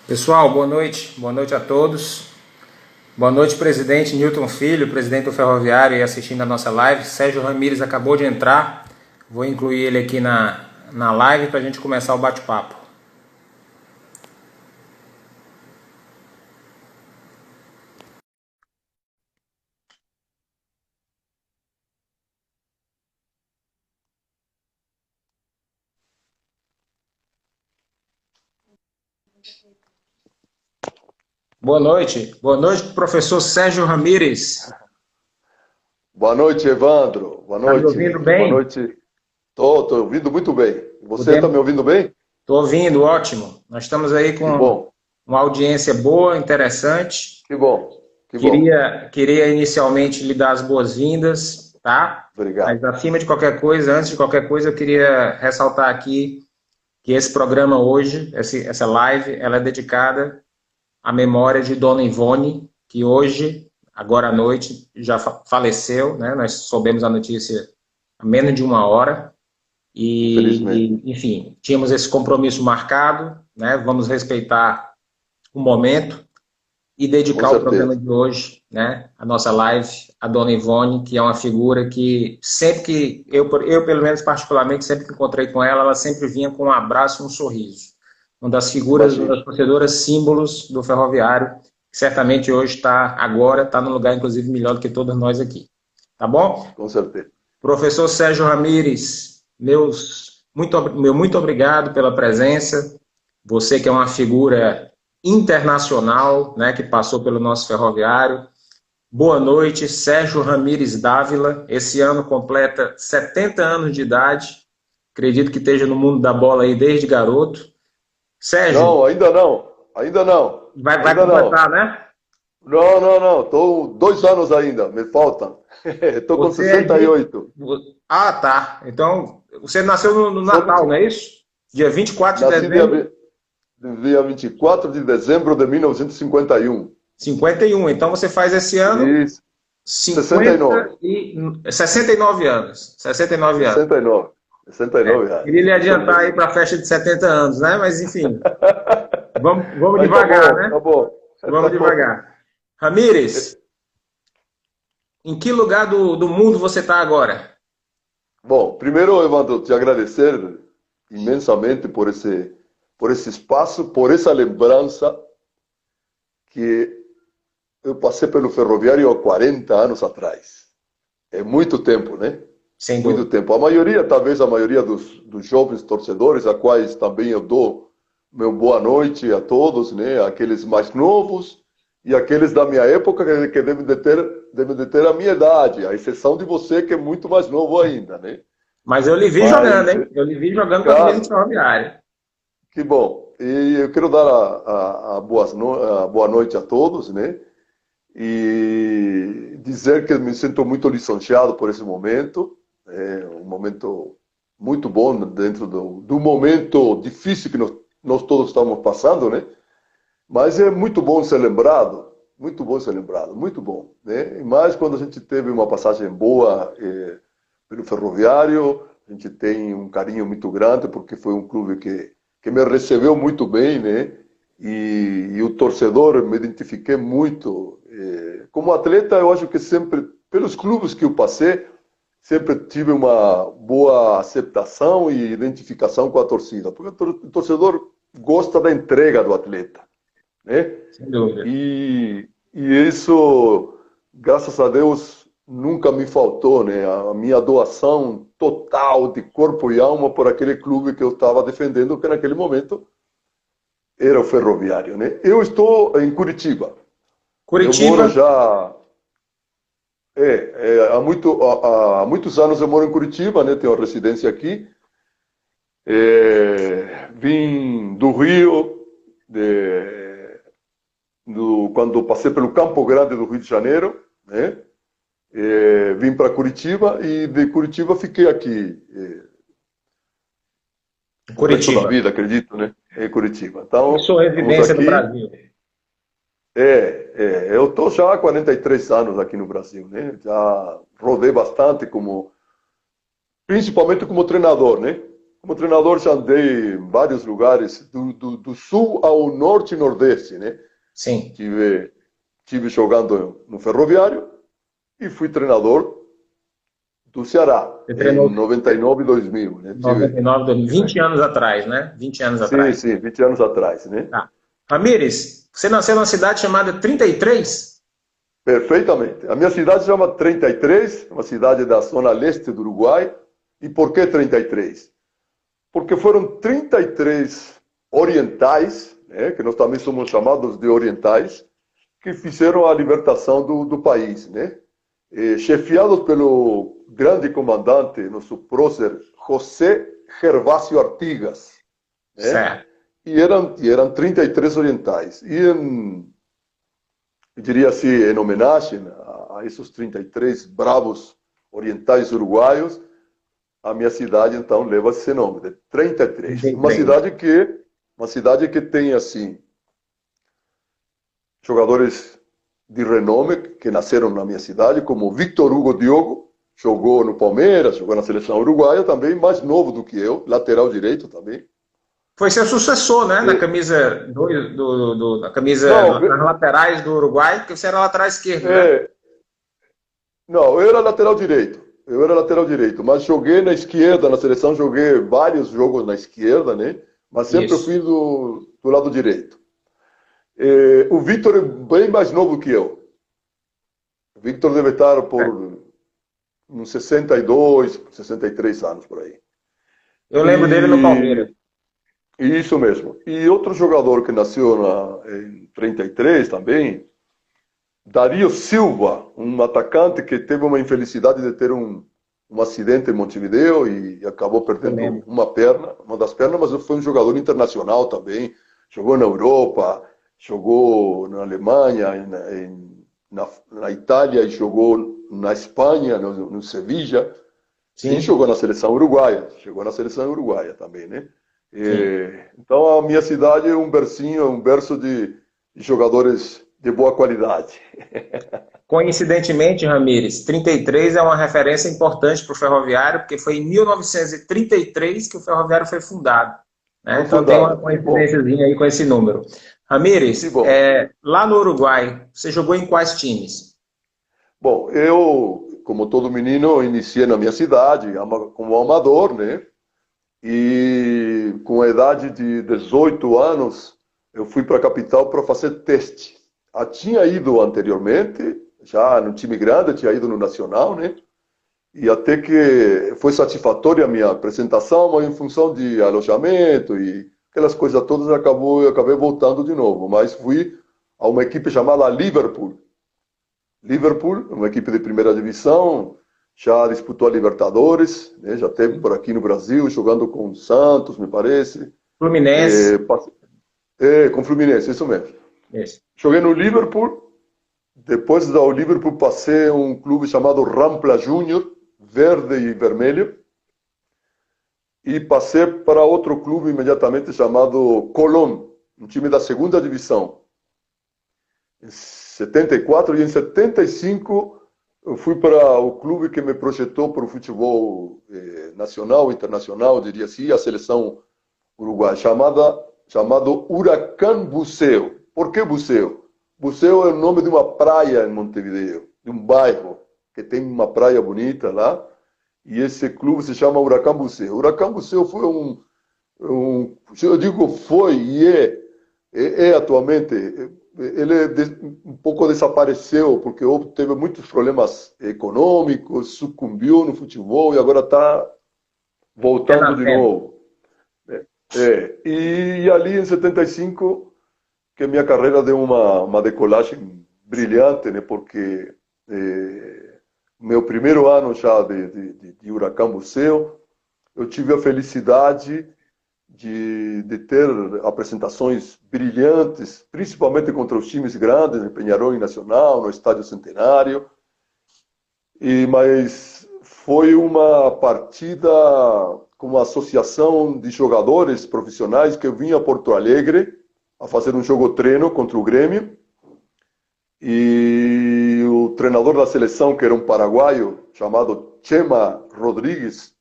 Pessoal, boa noite. Boa noite a todos. Boa noite, presidente Newton Filho, presidente do Ferroviário e assistindo a nossa live. Sérgio Ramírez acabou de entrar. Vou incluir ele aqui na live para a gente começar o bate-papo. Boa noite. Boa noite, professor Sérgio Ramírez. Boa noite, Evandro. Boa Está me noite. ouvindo bem? Boa noite. Estou ouvindo muito bem. Você está me ouvindo bem? Estou ouvindo, ótimo. Nós estamos aí Que com bom, uma audiência boa, interessante. que bom, que bom. Queria inicialmente lhe dar as boas-vindas, tá? Obrigado. Mas acima de qualquer coisa, antes de qualquer coisa, eu queria ressaltar aqui que esse programa hoje, essa live, ela é dedicada à memória de Dona Ivone, que hoje, agora à noite, já faleceu, né? Nós soubemos a notícia há menos de uma hora Infelizmente. enfim, tínhamos esse compromisso marcado, né? Vamos respeitar o momento e Com dedicar o programa certeza. de hoje, né, a nossa live, a Dona Ivone, que é uma figura que sempre que eu pelo menos particularmente, sempre que encontrei com ela sempre vinha com um abraço e um sorriso. Uma das figuras, uma Imagino. das torcedoras símbolos do Ferroviário, que certamente hoje está no lugar, inclusive, melhor do que todos nós aqui. Tá bom? Com certeza. Professor Sérgio Ramírez, muito obrigado pela presença. Você que é uma figura internacional, né, que passou pelo nosso ferroviário. Boa noite, Sérgio Ramírez Dávila. Esse ano completa 70 anos de idade. Acredito que esteja no mundo da bola aí desde garoto. Sérgio, Não, ainda não. Ainda não. vai Ainda não. completar, né? Não, não, não. Estou 2 anos ainda. Me faltam. Estou com Você é 68. Ah, tá. Então, você nasceu no Sou... Natal, não é isso? Dia 24 de Nasci dezembro dia 24 de dezembro de 1951. 51. Então você faz esse ano Isso. 69. 50 e 69 anos. 69 anos. 69. 69 anos. Queria lhe Isso adiantar mesmo. aí para a festa de 70 anos, né? Mas enfim, vamos Mas tá devagar, bom, né? tá bom. Tá Vamos bom. devagar. Ramírez, em que lugar do mundo você está agora? Bom, primeiro, Evandro, te agradecer imensamente por esse espaço, por essa lembrança que eu passei pelo ferroviário há 40 anos atrás. É muito tempo, né? Sem Muito dúvida. tempo. A maioria, talvez a maioria dos jovens torcedores, a quais também eu dou meu boa noite a todos, né? Aqueles mais novos e aqueles da minha época que devem de ter a minha idade, a exceção de você que é muito mais novo ainda, né? Mas eu lhe vi jogando, Mas, hein? Eu lhe vi jogando com a camisa do cara, Ferroviário. que bom. E eu quero dar a boa noite a todos, né? E dizer que me sinto muito lisonjeado por esse momento. É um momento muito bom dentro do momento difícil que nós todos estamos passando, né? Mas é muito bom ser lembrado, muito bom, né? E mais quando a gente teve uma passagem boa pelo Ferroviário, a gente tem um carinho muito grande porque foi um clube que me recebeu muito bem, né? E o torcedor me identifiquei muito. Como atleta, eu acho que sempre, pelos clubes que eu passei, sempre tive uma boa aceitação e identificação com a torcida, porque o torcedor gosta da entrega do atleta, né? Sem dúvida. E isso, graças a Deus, nunca me faltou, né? A minha doação total de corpo e alma por aquele clube que eu estava defendendo, que naquele momento era o Ferroviário, né? Eu estou em Curitiba. Eu moro Curitiba, já há muitos anos eu moro em Curitiba, né? Tenho residência aqui. Vim do Rio, quando passei pelo Campo Grande do Rio de Janeiro, né? Vim para Curitiba e de Curitiba fiquei aqui o resto da Curitiba. vida, acredito, né? Em Curitiba. E Então, sua estamos residência no aqui. Brasil? Eu estou já há 43 anos aqui no Brasil, né? Já rodei bastante principalmente como treinador, né? Como treinador já andei em vários lugares, do sul ao norte e nordeste, né? Sim. Tive jogando no Ferroviário e fui treinador do Ceará Você em treinou 99 e 2000, né? 99, 20 anos atrás, né? 20 anos Sim, atrás. sim, 20 anos atrás, né? Tá. Ramires, você nasceu numa cidade chamada 33? Perfeitamente. A minha cidade se chama 33, uma cidade da zona leste do Uruguai. E por que 33? Porque foram 33 orientais, né, que nós também somos chamados de orientais, que fizeram a libertação do país, né? Chefiados pelo grande comandante, nosso prócer José Gervásio Artigas, né? Certo. E eram 33 orientais. Eu diria assim, em homenagem a esses 33 bravos orientais uruguaios, a minha cidade então leva esse nome, de 33. 33. Uma cidade que tem assim jogadores de renome que nasceram na minha cidade, como Victor Hugo Diogo, jogou no Palmeiras, jogou na seleção uruguaia também, mais novo do que eu, lateral direito também. Foi seu sucessor, né? Na E, camisa, na camisa, não, nas laterais do Uruguai, porque você era lateral esquerdo, né? é, não, eu era lateral direito. Eu era lateral direito, mas joguei na esquerda, na seleção joguei vários jogos na esquerda, né? Mas sempre eu Isso. fui do lado direito. O Victor é bem mais novo que eu. O Victor deve estar É. por uns 62, 63 anos por aí. Eu lembro dele no Palmeiras. E, e isso mesmo. E outro jogador que nasceu em 33 também, Dario Silva, um atacante que teve uma infelicidade de ter um acidente em Montevideo e acabou Eu perdendo lembro. uma perna, uma das pernas, mas foi um jogador internacional também. Jogou na Europa, jogou na Alemanha, na Itália e jogou na Espanha, no Sevilla. E Sim, jogou na seleção uruguaia. Chegou na seleção uruguaia também, né? sim. Então a minha cidade é um bercinho, um berço de jogadores de boa qualidade. Coincidentemente, Ramires, 33 é uma referência importante para o Ferroviário, porque foi em 1933 que o Ferroviário foi fundado, né? Foi Então tem uma fundado. Que bom. coincidênciazinha aí com esse número. Que Ramires, bom. lá no Uruguai, você jogou em quais times? Bom, eu, como todo menino, iniciei na minha cidade como amador, né? E com a idade de 18 anos, eu fui para a capital para fazer teste. Eu tinha ido anteriormente, já no time grande, tinha ido no Nacional, né? E até que foi satisfatória a minha apresentação, mas em função de alojamento e aquelas coisas todas, eu acabei voltando de novo. Mas fui a uma equipe chamada Liverpool. Liverpool, uma equipe de primeira divisão, já disputou a Libertadores, né? Já esteve por aqui no Brasil, jogando com o Santos, me parece. Fluminense. Com o Fluminense, isso mesmo. Isso. Joguei no Liverpool, depois do Liverpool passei a um clube chamado Rampla Júnior, verde e vermelho, e passei para outro clube imediatamente chamado Colón, um time da segunda divisão. Em 74 e em 75 eu fui para o clube que me projetou para o futebol nacional, internacional, diria assim, a seleção uruguaia, chamado Huracán Buceo. Por que Buceo? Buceo é o nome de uma praia em Montevideo, de um bairro que tem uma praia bonita lá, e esse clube se chama Huracán Buceo. Huracán Buceo foi eu digo foi e é atualmente, ele um pouco desapareceu, porque teve muitos problemas econômicos, sucumbiu no futebol e agora está voltando de Renascendo. novo. E ali em 75 que minha carreira deu uma decolagem brilhante, né? Porque meu primeiro ano já de Huracán Buceo, eu tive a felicidade de ter apresentações brilhantes, principalmente contra os times grandes, em Peñarol e Nacional, no Estádio Centenário. Mas foi uma partida com a associação de jogadores profissionais que eu vim a Porto Alegre a fazer um jogo-treino contra o Grêmio. E o treinador da seleção, que era um paraguaio, chamado Chema Rodrigues,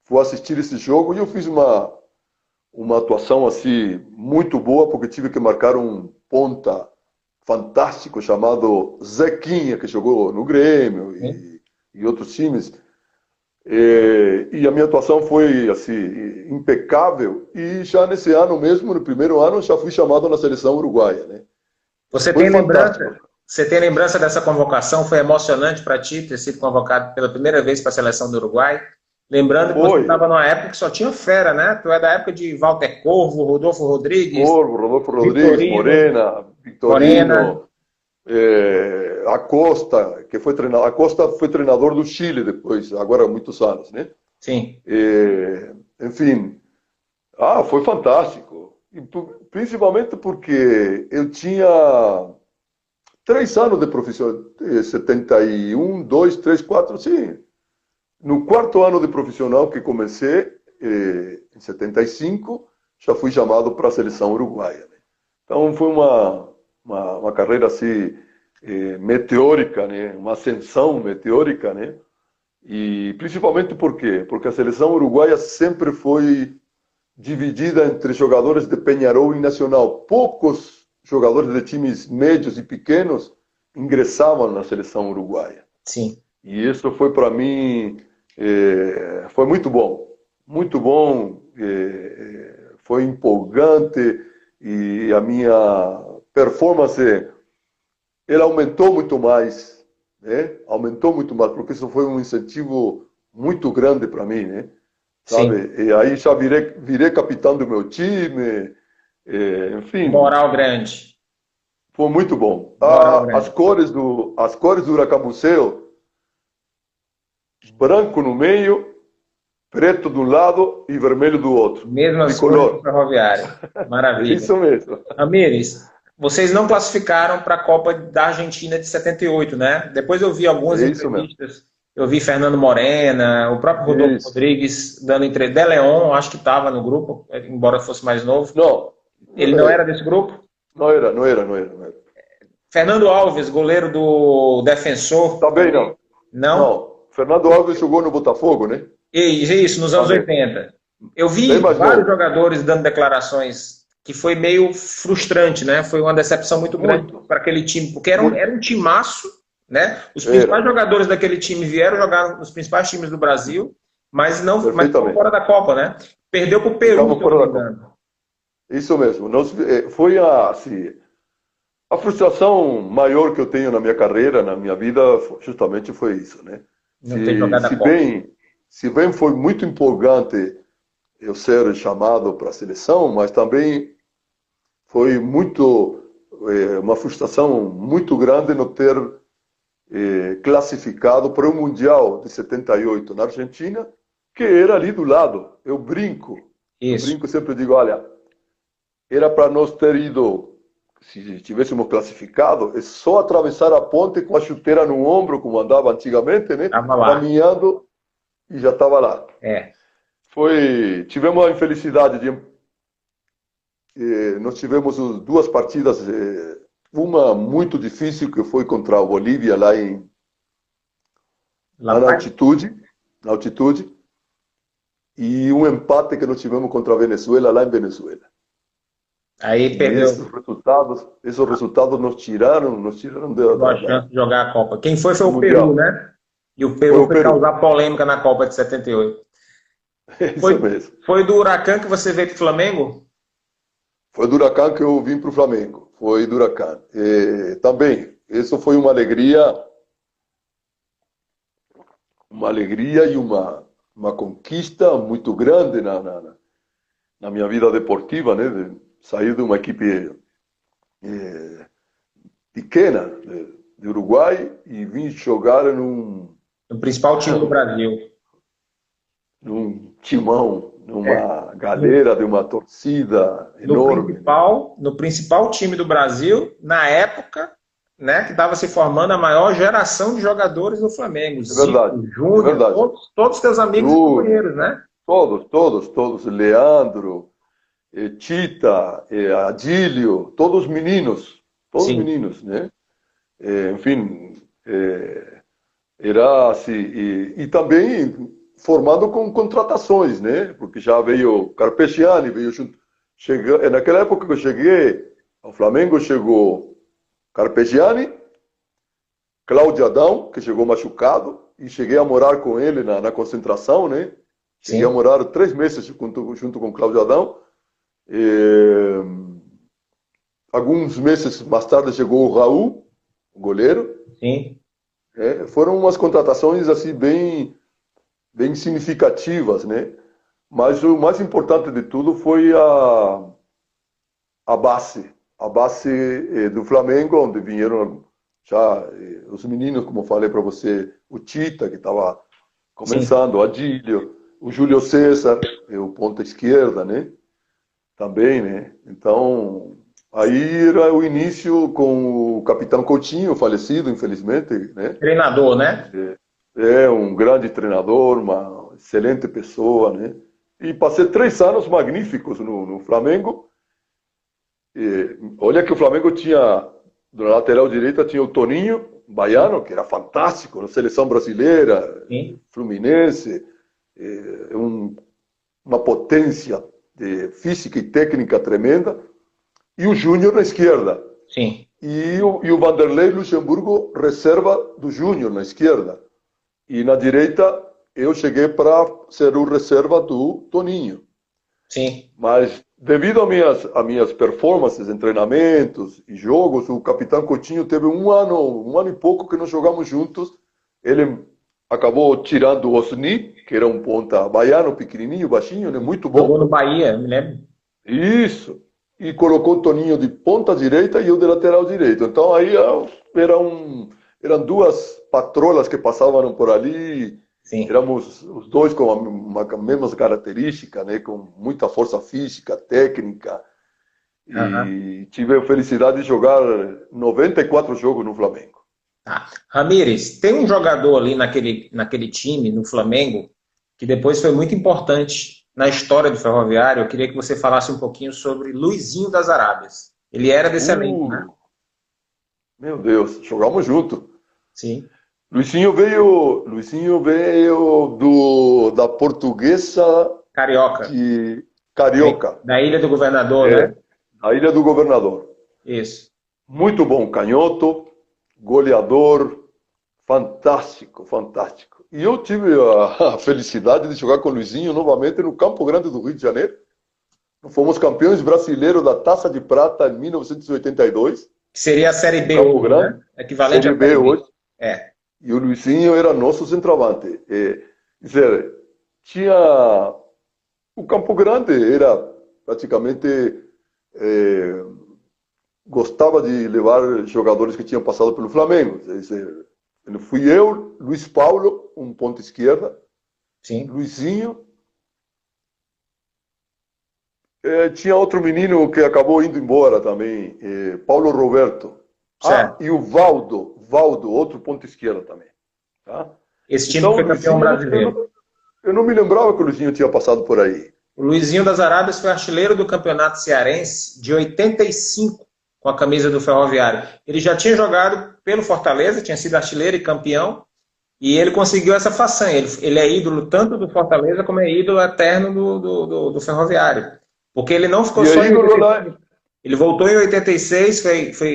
foi assistir esse jogo e eu fiz uma atuação assim muito boa, porque tive que marcar um ponta fantástico chamado Zequinha, que jogou no Grêmio e outros times. E a minha atuação foi assim impecável. E já nesse ano mesmo, no primeiro ano, já fui chamado na seleção uruguaia, né? Você tem lembrança? Você tem lembrança dessa convocação? Foi emocionante para ti ter sido convocado pela primeira vez para a seleção do Uruguai? Lembrando que você estava numa época que só tinha fera, né? Tu é da época de Walter Corvo, Rodolfo Rodrigues. Rodolfo Rodrigues, Morena, Victorino, Acosta, que foi treinador. Acosta foi treinador do Chile depois, agora há muitos anos, né? Sim. Enfim, foi fantástico. E, principalmente porque eu tinha 3 anos de profissão, 71, 2, 3, 4, sim. No 4º ano de profissional que comecei, em 75, já fui chamado para a seleção uruguaia, né? Então foi uma carreira assim, meteórica, né? Uma ascensão meteórica, né? E principalmente por quê? Porque a seleção uruguaia sempre foi dividida entre jogadores de Peñarol e Nacional. Poucos jogadores de times médios e pequenos ingressavam na seleção uruguaia. Sim. E isso foi para mim, foi muito bom. Muito bom, foi empolgante e a minha performance, ela aumentou muito mais, né? Aumentou muito mais, porque isso foi um incentivo muito grande para mim, né? Sabe? Sim. E aí já virei capitão do meu time, enfim. Moral grande. Foi muito bom. As cores do Huracão Museu, branco no meio, preto de um lado e vermelho do outro. Mesmas cores do Ferroviário. Maravilha. Isso mesmo. Ramires, vocês não classificaram para a Copa da Argentina de 78, né? Depois eu vi algumas entrevistas. Eu vi Fernando Morena, o próprio Rodolfo Rodrigues dando entrevista. De Leon, acho que estava no grupo, embora fosse mais novo. Não. Ele não era desse grupo? Não era. Fernando Alves, goleiro do Defensor. Também não. Não? Fernando Alves jogou no Botafogo, né? Isso, nos anos 80. Eu vi vários jogadores dando declarações que foi meio frustrante, né? Foi uma decepção muito grande para aquele time, porque era um timaço, né? Os principais jogadores daquele time vieram jogar nos principais times do Brasil, mas ficou fora da Copa, né? Perdeu para o Peru, se eu não me engano. Isso mesmo. Foi assim, a frustração maior que eu tenho na minha carreira, na minha vida, justamente foi isso, né? Se bem foi muito empolgante eu ser chamado para a seleção, mas também foi uma frustração muito grande não ter classificado para o Mundial de 78 na Argentina, que era ali do lado. Eu brinco. Isso. Eu brinco, sempre digo, olha, era para nós ter ido, se tivéssemos classificado, é só atravessar a ponte com a chuteira no ombro, como andava antigamente, né? Caminhando e já estava lá. Tivemos a infelicidade de... nós tivemos 2 partidas, uma muito difícil, que foi contra a Bolívia, lá na altitude, e um empate que nós tivemos contra a Venezuela, lá em Venezuela. Aí perdeu. Esses resultados nos tiraram da chance de jogar a Copa. Quem foi o Peru, né? E o Peru foi causar polêmica na Copa de 78. Isso mesmo. Foi do Huracan que você veio para o Flamengo? Foi do Huracan que eu vim para o Flamengo. Foi do Huracan. Também, isso foi uma alegria e uma conquista muito grande na minha vida deportiva, né? De sair de uma equipe pequena de Uruguai e vir jogar no principal time do Brasil. Num timão, numa galera de uma torcida enorme. No principal time do Brasil, na época, né, que estava se formando a maior geração de jogadores do Flamengo. É verdade. Zico, Júnior, todos os teus amigos e companheiros, né? todos. Leandro, Tita, Adílio, todos Sim, meninos, né? Enfim, era assim, e também formado com contratações, né? Porque já veio Carpegiani, veio junto. Naquela época que eu cheguei ao Flamengo, chegou Carpegiani, Cláudio Adão, que chegou machucado, e cheguei a morar com ele na concentração, né? Cheguei a sim, morar 3 meses junto com Cláudio Adão. E, alguns meses mais tarde chegou o Raul, o goleiro. sim. Foram umas contratações assim bem significativas, né? Mas o mais importante de tudo foi a base do Flamengo, onde vieram já os meninos, como eu falei para você, o Tita, que estava Sim. começando, o Adílio, o Júlio César, o ponta esquerda, né? Também, né? Então, aí era o início com o capitão Coutinho, falecido, infelizmente, né? Treinador, né? É um grande treinador, uma excelente pessoa, né? E passei 3 anos magníficos no Flamengo. Olha que o Flamengo tinha, na lateral direita, tinha o Toninho, baiano, que era fantástico, na seleção brasileira, Sim, Fluminense, uma potência física e técnica tremenda, e o Júnior na esquerda. sim. E o Vanderlei Luxemburgo, reserva do Júnior na esquerda. E na direita, eu cheguei para ser o reserva do Toninho. Sim. Mas, devido a minhas performances em treinamentos e jogos, o capitão Coutinho teve um ano e pouco que nós jogamos juntos. Ele acabou tirando o Osni, que era um ponta baiano, pequenininho, baixinho, né? Muito Jogou bom. no Bahia, me lembro. Isso. E colocou o Toninho de ponta direita e eu de lateral direito. Então aí eram duas patrolas que passavam por ali. Sim. Éramos os dois com a mesma característica, né? Com muita força física, técnica. Aham. E tive a felicidade de jogar 94 jogos no Flamengo. Tá. Ramires, tem um jogador ali naquele time, no Flamengo, que depois foi muito importante na história do Ferroviário. Eu queria que você falasse um pouquinho sobre Luizinho das Arábias. Ele era desse elenco, né? Uh, Meu Deus, jogamos junto. Sim. Luizinho veio da Portuguesa Carioca. de Da Carioca, da Ilha do Governador, né? da Ilha do Governador. Isso. Muito bom, canhoto, goleador, fantástico, fantástico. E eu tive a felicidade de jogar com o Luizinho novamente no Campo Grande do Rio de Janeiro. Fomos campeões brasileiros da Taça de Prata em 1982, Que seria a Série no B Campo hoje, Grande, né? Equivalente Série à B Série B. hoje. É. E o Luizinho era nosso centroavante. Quer dizer, tinha. O Campo Grande era praticamente. eh, Gostava de levar jogadores que tinham passado pelo Flamengo. Quer dizer, fui eu, Luiz Paulo, um ponta esquerda, Sim. Luizinho. Tinha outro menino que acabou indo embora também, Paulo Roberto. Ah, Certo. e o Valdo, outro ponta esquerda também. Tá? Esse time Então, o foi campeão Luizinho, brasileiro. eu não me lembrava que o Luizinho tinha passado por aí. O Luizinho das Arábias foi artilheiro do Campeonato Cearense de 85 com a camisa do Ferroviário. Ele já tinha jogado pelo Fortaleza, tinha sido artilheiro e campeão, e ele conseguiu essa façanha. Ele é ídolo tanto do Fortaleza como é ídolo eterno do Ferroviário. Porque ele não ficou E só aí, em lá, 85. Ele voltou em 86,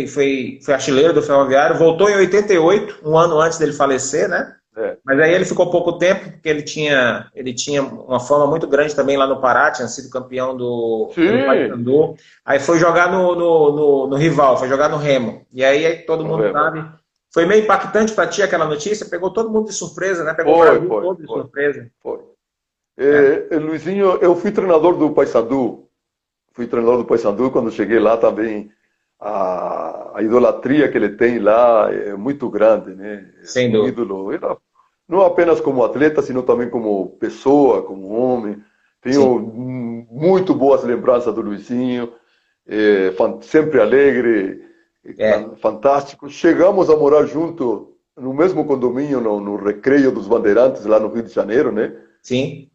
foi artilheiro do Ferroviário, voltou em 88, um ano antes dele falecer, né? é, Mas aí ele ficou pouco tempo, porque ele tinha uma fama muito grande também lá no Pará, tinha sido campeão pelo sim, Paysandu. Aí foi jogar no rival, foi jogar no Remo. E aí todo no mundo Remo. sabe. Foi meio impactante para ti aquela notícia, pegou todo mundo de surpresa, né? Pegou o Foi, Brasil foi, todo de foi, surpresa. foi. Né? Luizinho, eu fui treinador do Paysandu. Fui treinador do Paysandu quando cheguei lá também. A idolatria que ele tem lá é muito grande, né? Sem Um dúvida. ídolo, não apenas como atleta, sino também como pessoa, como homem. Sim. Tenho muito boas lembranças do Luizinho, sempre alegre, É. fantástico. Chegamos a morar junto no mesmo condomínio, no Recreio dos Bandeirantes, lá no Rio de Janeiro, né? Sim,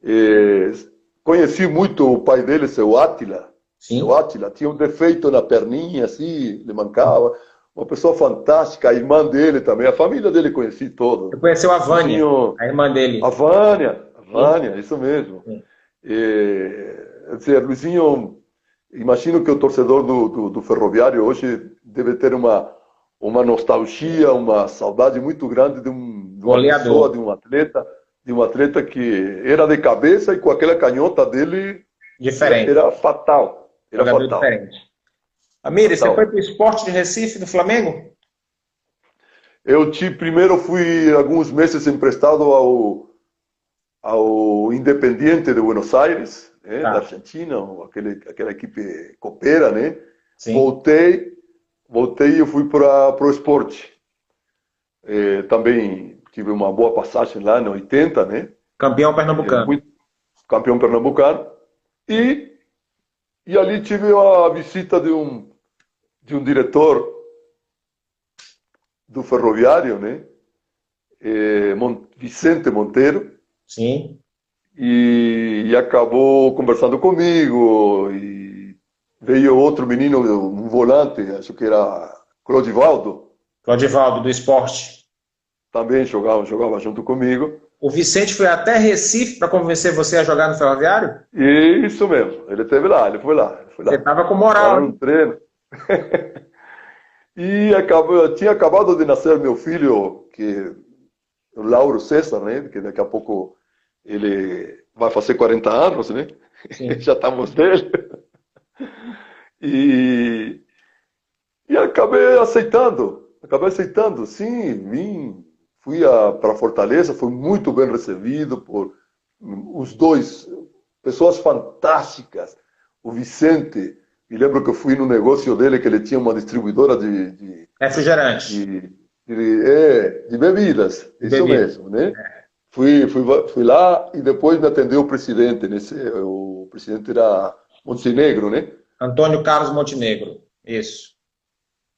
Conheci muito o pai dele, seu Átila. sim. Seu Átila tinha um defeito na perninha, assim, ele mancava. Uma pessoa fantástica, a irmã dele também, a família dele conheci Você todo. conheceu a Vânia, Luizinho, a irmã a dele. Sim, Vânia, isso mesmo. sim. Quer dizer, Luizinho, imagino que o torcedor do Ferroviário hoje deve ter uma nostalgia, uma saudade muito grande de uma pessoa, Goleador. de um atleta que era de cabeça e com aquela canhota dele Diferente. era fatal. Era Jogador fatal. diferente. Amir, você foi Fatal. para o Sport de Recife, do Flamengo? Primeiro fui alguns meses emprestado ao Independiente de Buenos Aires, né, da Tá, Argentina, aquela equipe copeira, né? sim. Voltei e eu fui para o esporte. Também tive uma boa passagem lá no 80, né? Campeão pernambucano. Muito campeão pernambucano. E, e ali tive a visita de um diretor do Ferroviário, né? Vicente Monteiro, Sim. e acabou conversando comigo. E veio outro menino, um volante, acho que era Clodivaldo, Claudivaldo, do Sport. também jogava junto comigo. O Vicente foi até Recife para convencer você a jogar no Ferroviário? E isso mesmo, ele esteve lá, ele foi lá. Você estava com Lá moral, no hein? treino. Tinha acabado de nascer meu filho, o Lauro César, né? Que daqui a pouco ele vai fazer 40 anos, né? Sim. Já estamos dele. E, e acabei aceitando, sim, fui para Fortaleza, fui muito bem recebido por os dois, pessoas fantásticas. O Vicente, me lembro que eu fui no negócio dele, que ele tinha uma distribuidora Refrigerante. de, de bebidas, De isso bebida. mesmo, né? Fui lá e depois me atendeu o presidente, o presidente era Montenegro, né? Antônio Carlos Montenegro. Isso.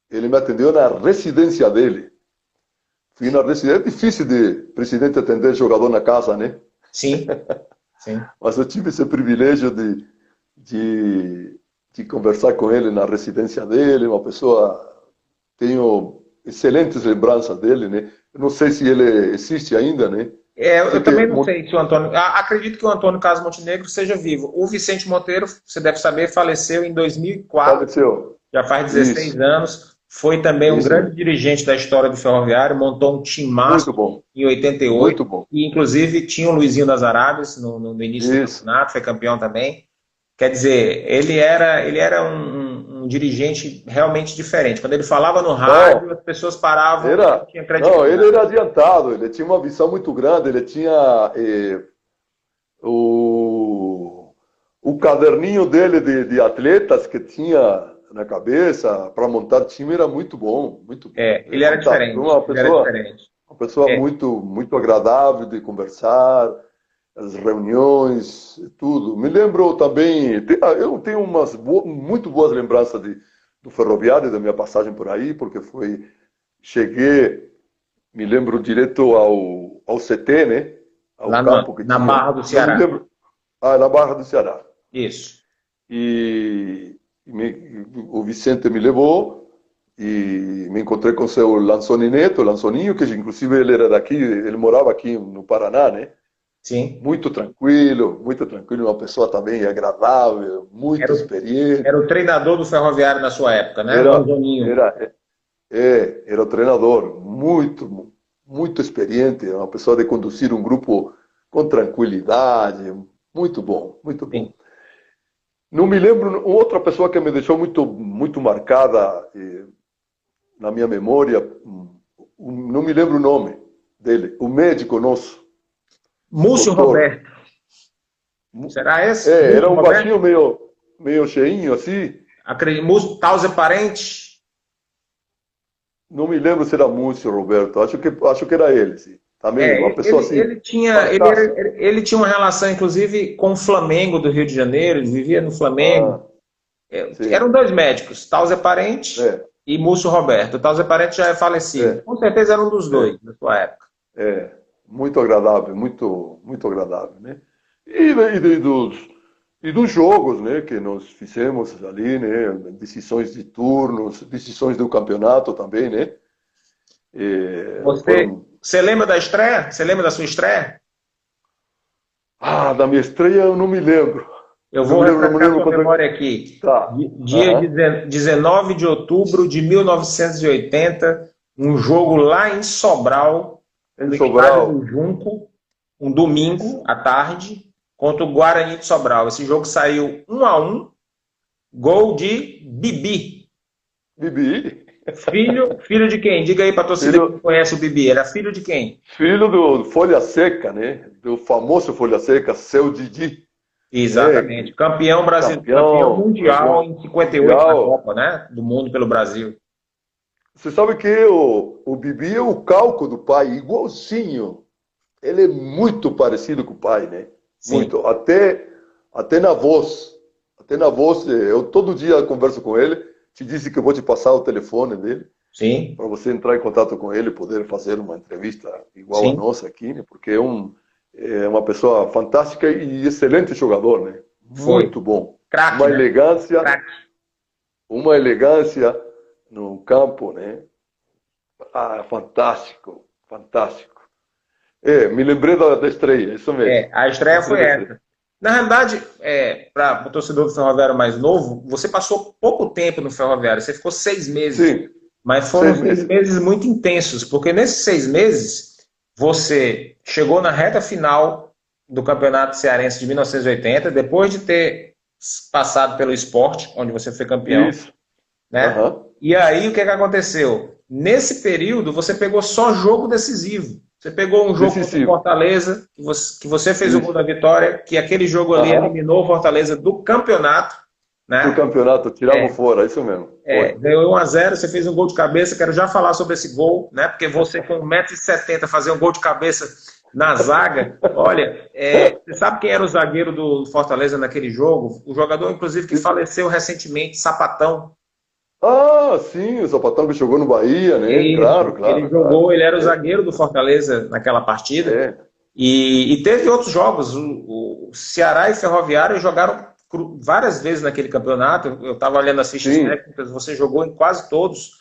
Ele me atendeu na residência dele. Fui na residência, é difícil de presidente atender jogador na casa, né? Sim, sim. Mas eu tive esse privilégio de, de conversar com ele na residência dele, uma pessoa, tenho excelentes lembranças dele, né? Eu não sei se ele existe ainda, né? Sei Eu que também não sei se o Antônio. Acredito que o Antônio Carlos Montenegro seja vivo. O Vicente Monteiro, você deve saber, faleceu em 2004, faleceu. já faz 16 Isso, anos. Foi também um isso grande mesmo. dirigente da história do Ferroviário, montou um timaço Muito bom, em 88, muito bom. e inclusive tinha o Luizinho das Arábias no início do Isso. campeonato, foi campeão também. Quer dizer, ele era um dirigente realmente diferente. Quando ele falava no rádio, Não, as pessoas paravam e não era, tinha não, ele credibilidade. era adiantado, ele tinha uma visão muito grande, ele tinha o, o caderninho dele de atletas que tinha na cabeça para montar time era muito bom, muito bom. É Ele era fantástico. diferente. Ele era diferente. Uma pessoa É, muito agradável de conversar, as reuniões, tudo. Me lembro também, eu tenho muito boas lembranças do Ferroviário, da minha passagem por aí, porque cheguei, me lembro direto ao CT, né? Ao lá campo que na tinha, Barra do não me Ceará. lembro, na Barra do Ceará. Isso. O Vicente me levou e me encontrei com o seu Lanzoni Neto, Lanzoninho, que inclusive ele era daqui, ele morava aqui no Paraná, né? Sim. Muito tranquilo, uma pessoa também agradável, muito Era o, experiente. era o treinador do Ferroviário na sua época, né? Era, Lanzoninho. era, era o treinador, muito experiente, uma pessoa de conduzir um grupo com tranquilidade, muito bom, muito bom. Sim. Não me lembro, outra pessoa que me deixou muito marcada na minha memória, não me lembro o nome dele, o médico nosso, Múcio doutor. Roberto. Será esse? Múcio Era um Roberto? baixinho meio cheinho assim. Acredito. Múcio Tauser Parente? Não me lembro se era Múcio Roberto, acho que era ele, sim. Também, uma pessoa assim, fantástica. Ele tinha uma relação, inclusive, com o Flamengo do Rio de Janeiro, ele vivia no Flamengo. Ah, sim, Eram dois médicos, Tauser Parente é, e Múcio Roberto. O Tauser Parente já é falecido. é, Com certeza era um dos é, dois, na sua época. é. muito agradável, muito agradável, né? E dos jogos, né, que nós fizemos ali, né, decisões de turnos, decisões do campeonato também, né? Você, Foram... você lembra da estreia? Você lembra da sua estreia? Ah, da minha estreia eu não me lembro. Eu Não vou me lembro, não me refrescar lembro sua quando... memória aqui. Tá. Dia Aham. 19 de outubro de 1980, um jogo lá em Sobral, Em no estádio do Sobral. Junco, um domingo Isso. à tarde, contra o Guarani de Sobral. Esse jogo saiu 1-1, gol de Bibi. Bibi. Filho de quem? Diga aí para a torcida que não Filho, conhece o Bibi. Era filho de quem? filho do Folha Seca, né? Do famoso Folha Seca, seu Didi. Exatamente. Né? Campeão brasileiro, campeão Campeão, mundial campeão em 58 na mundial. Copa, né? Do mundo pelo Brasil. Você sabe que o Bibi é o calco do pai, igualzinho. Ele é muito parecido com o pai, né? Sim, Muito. Até na voz. Até na voz, eu todo dia converso com ele. Te disse que eu vou te passar o telefone dele, sim, para você entrar em contato com ele, poder fazer uma entrevista igual a sim. nossa aqui, né? Porque é uma pessoa fantástica e excelente jogador, né? Foi. Muito bom. Craque, Uma né? elegância, Craque. uma elegância no campo, né? Ah, fantástico, fantástico. Me lembrei da estreia, isso mesmo. A estreia Lembrei foi da estreia. essa. Na realidade, para o torcedor do Ferroviário mais novo, você passou pouco tempo no Ferroviário, você ficou 6 meses. Sim, Mas foram 6 6 meses. meses muito intensos, porque nesses 6 meses você chegou na reta final do Campeonato Cearense de 1980, depois de ter passado pelo Sport, onde você foi campeão, Isso. né? Aham. E aí o que aconteceu? Nesse período você pegou só jogo decisivo. Você pegou um jogo contra o Decisivo. Fortaleza, que você fez o gol Isso. da vitória, que aquele jogo ali Aham. eliminou o Fortaleza do campeonato, Do né? campeonato, tirava fora, isso mesmo. Foi. Ganhou 1-0, você fez um gol de cabeça, quero já falar sobre esse gol, né? Porque você com 1,70 m fazer um gol de cabeça na zaga, olha, você sabe quem era o zagueiro do Fortaleza naquele jogo? O jogador, inclusive, que faleceu recentemente, Sapatão. Ah, sim, o Zapatão que jogou no Bahia, né? Claro, Isso, ele claro, claro. jogou, ele era o zagueiro do Fortaleza naquela partida. É, E teve outros jogos. O Ceará e Ferroviário jogaram várias vezes naquele campeonato. Eu estava olhando as fichas sim, técnicas, você jogou em quase todos.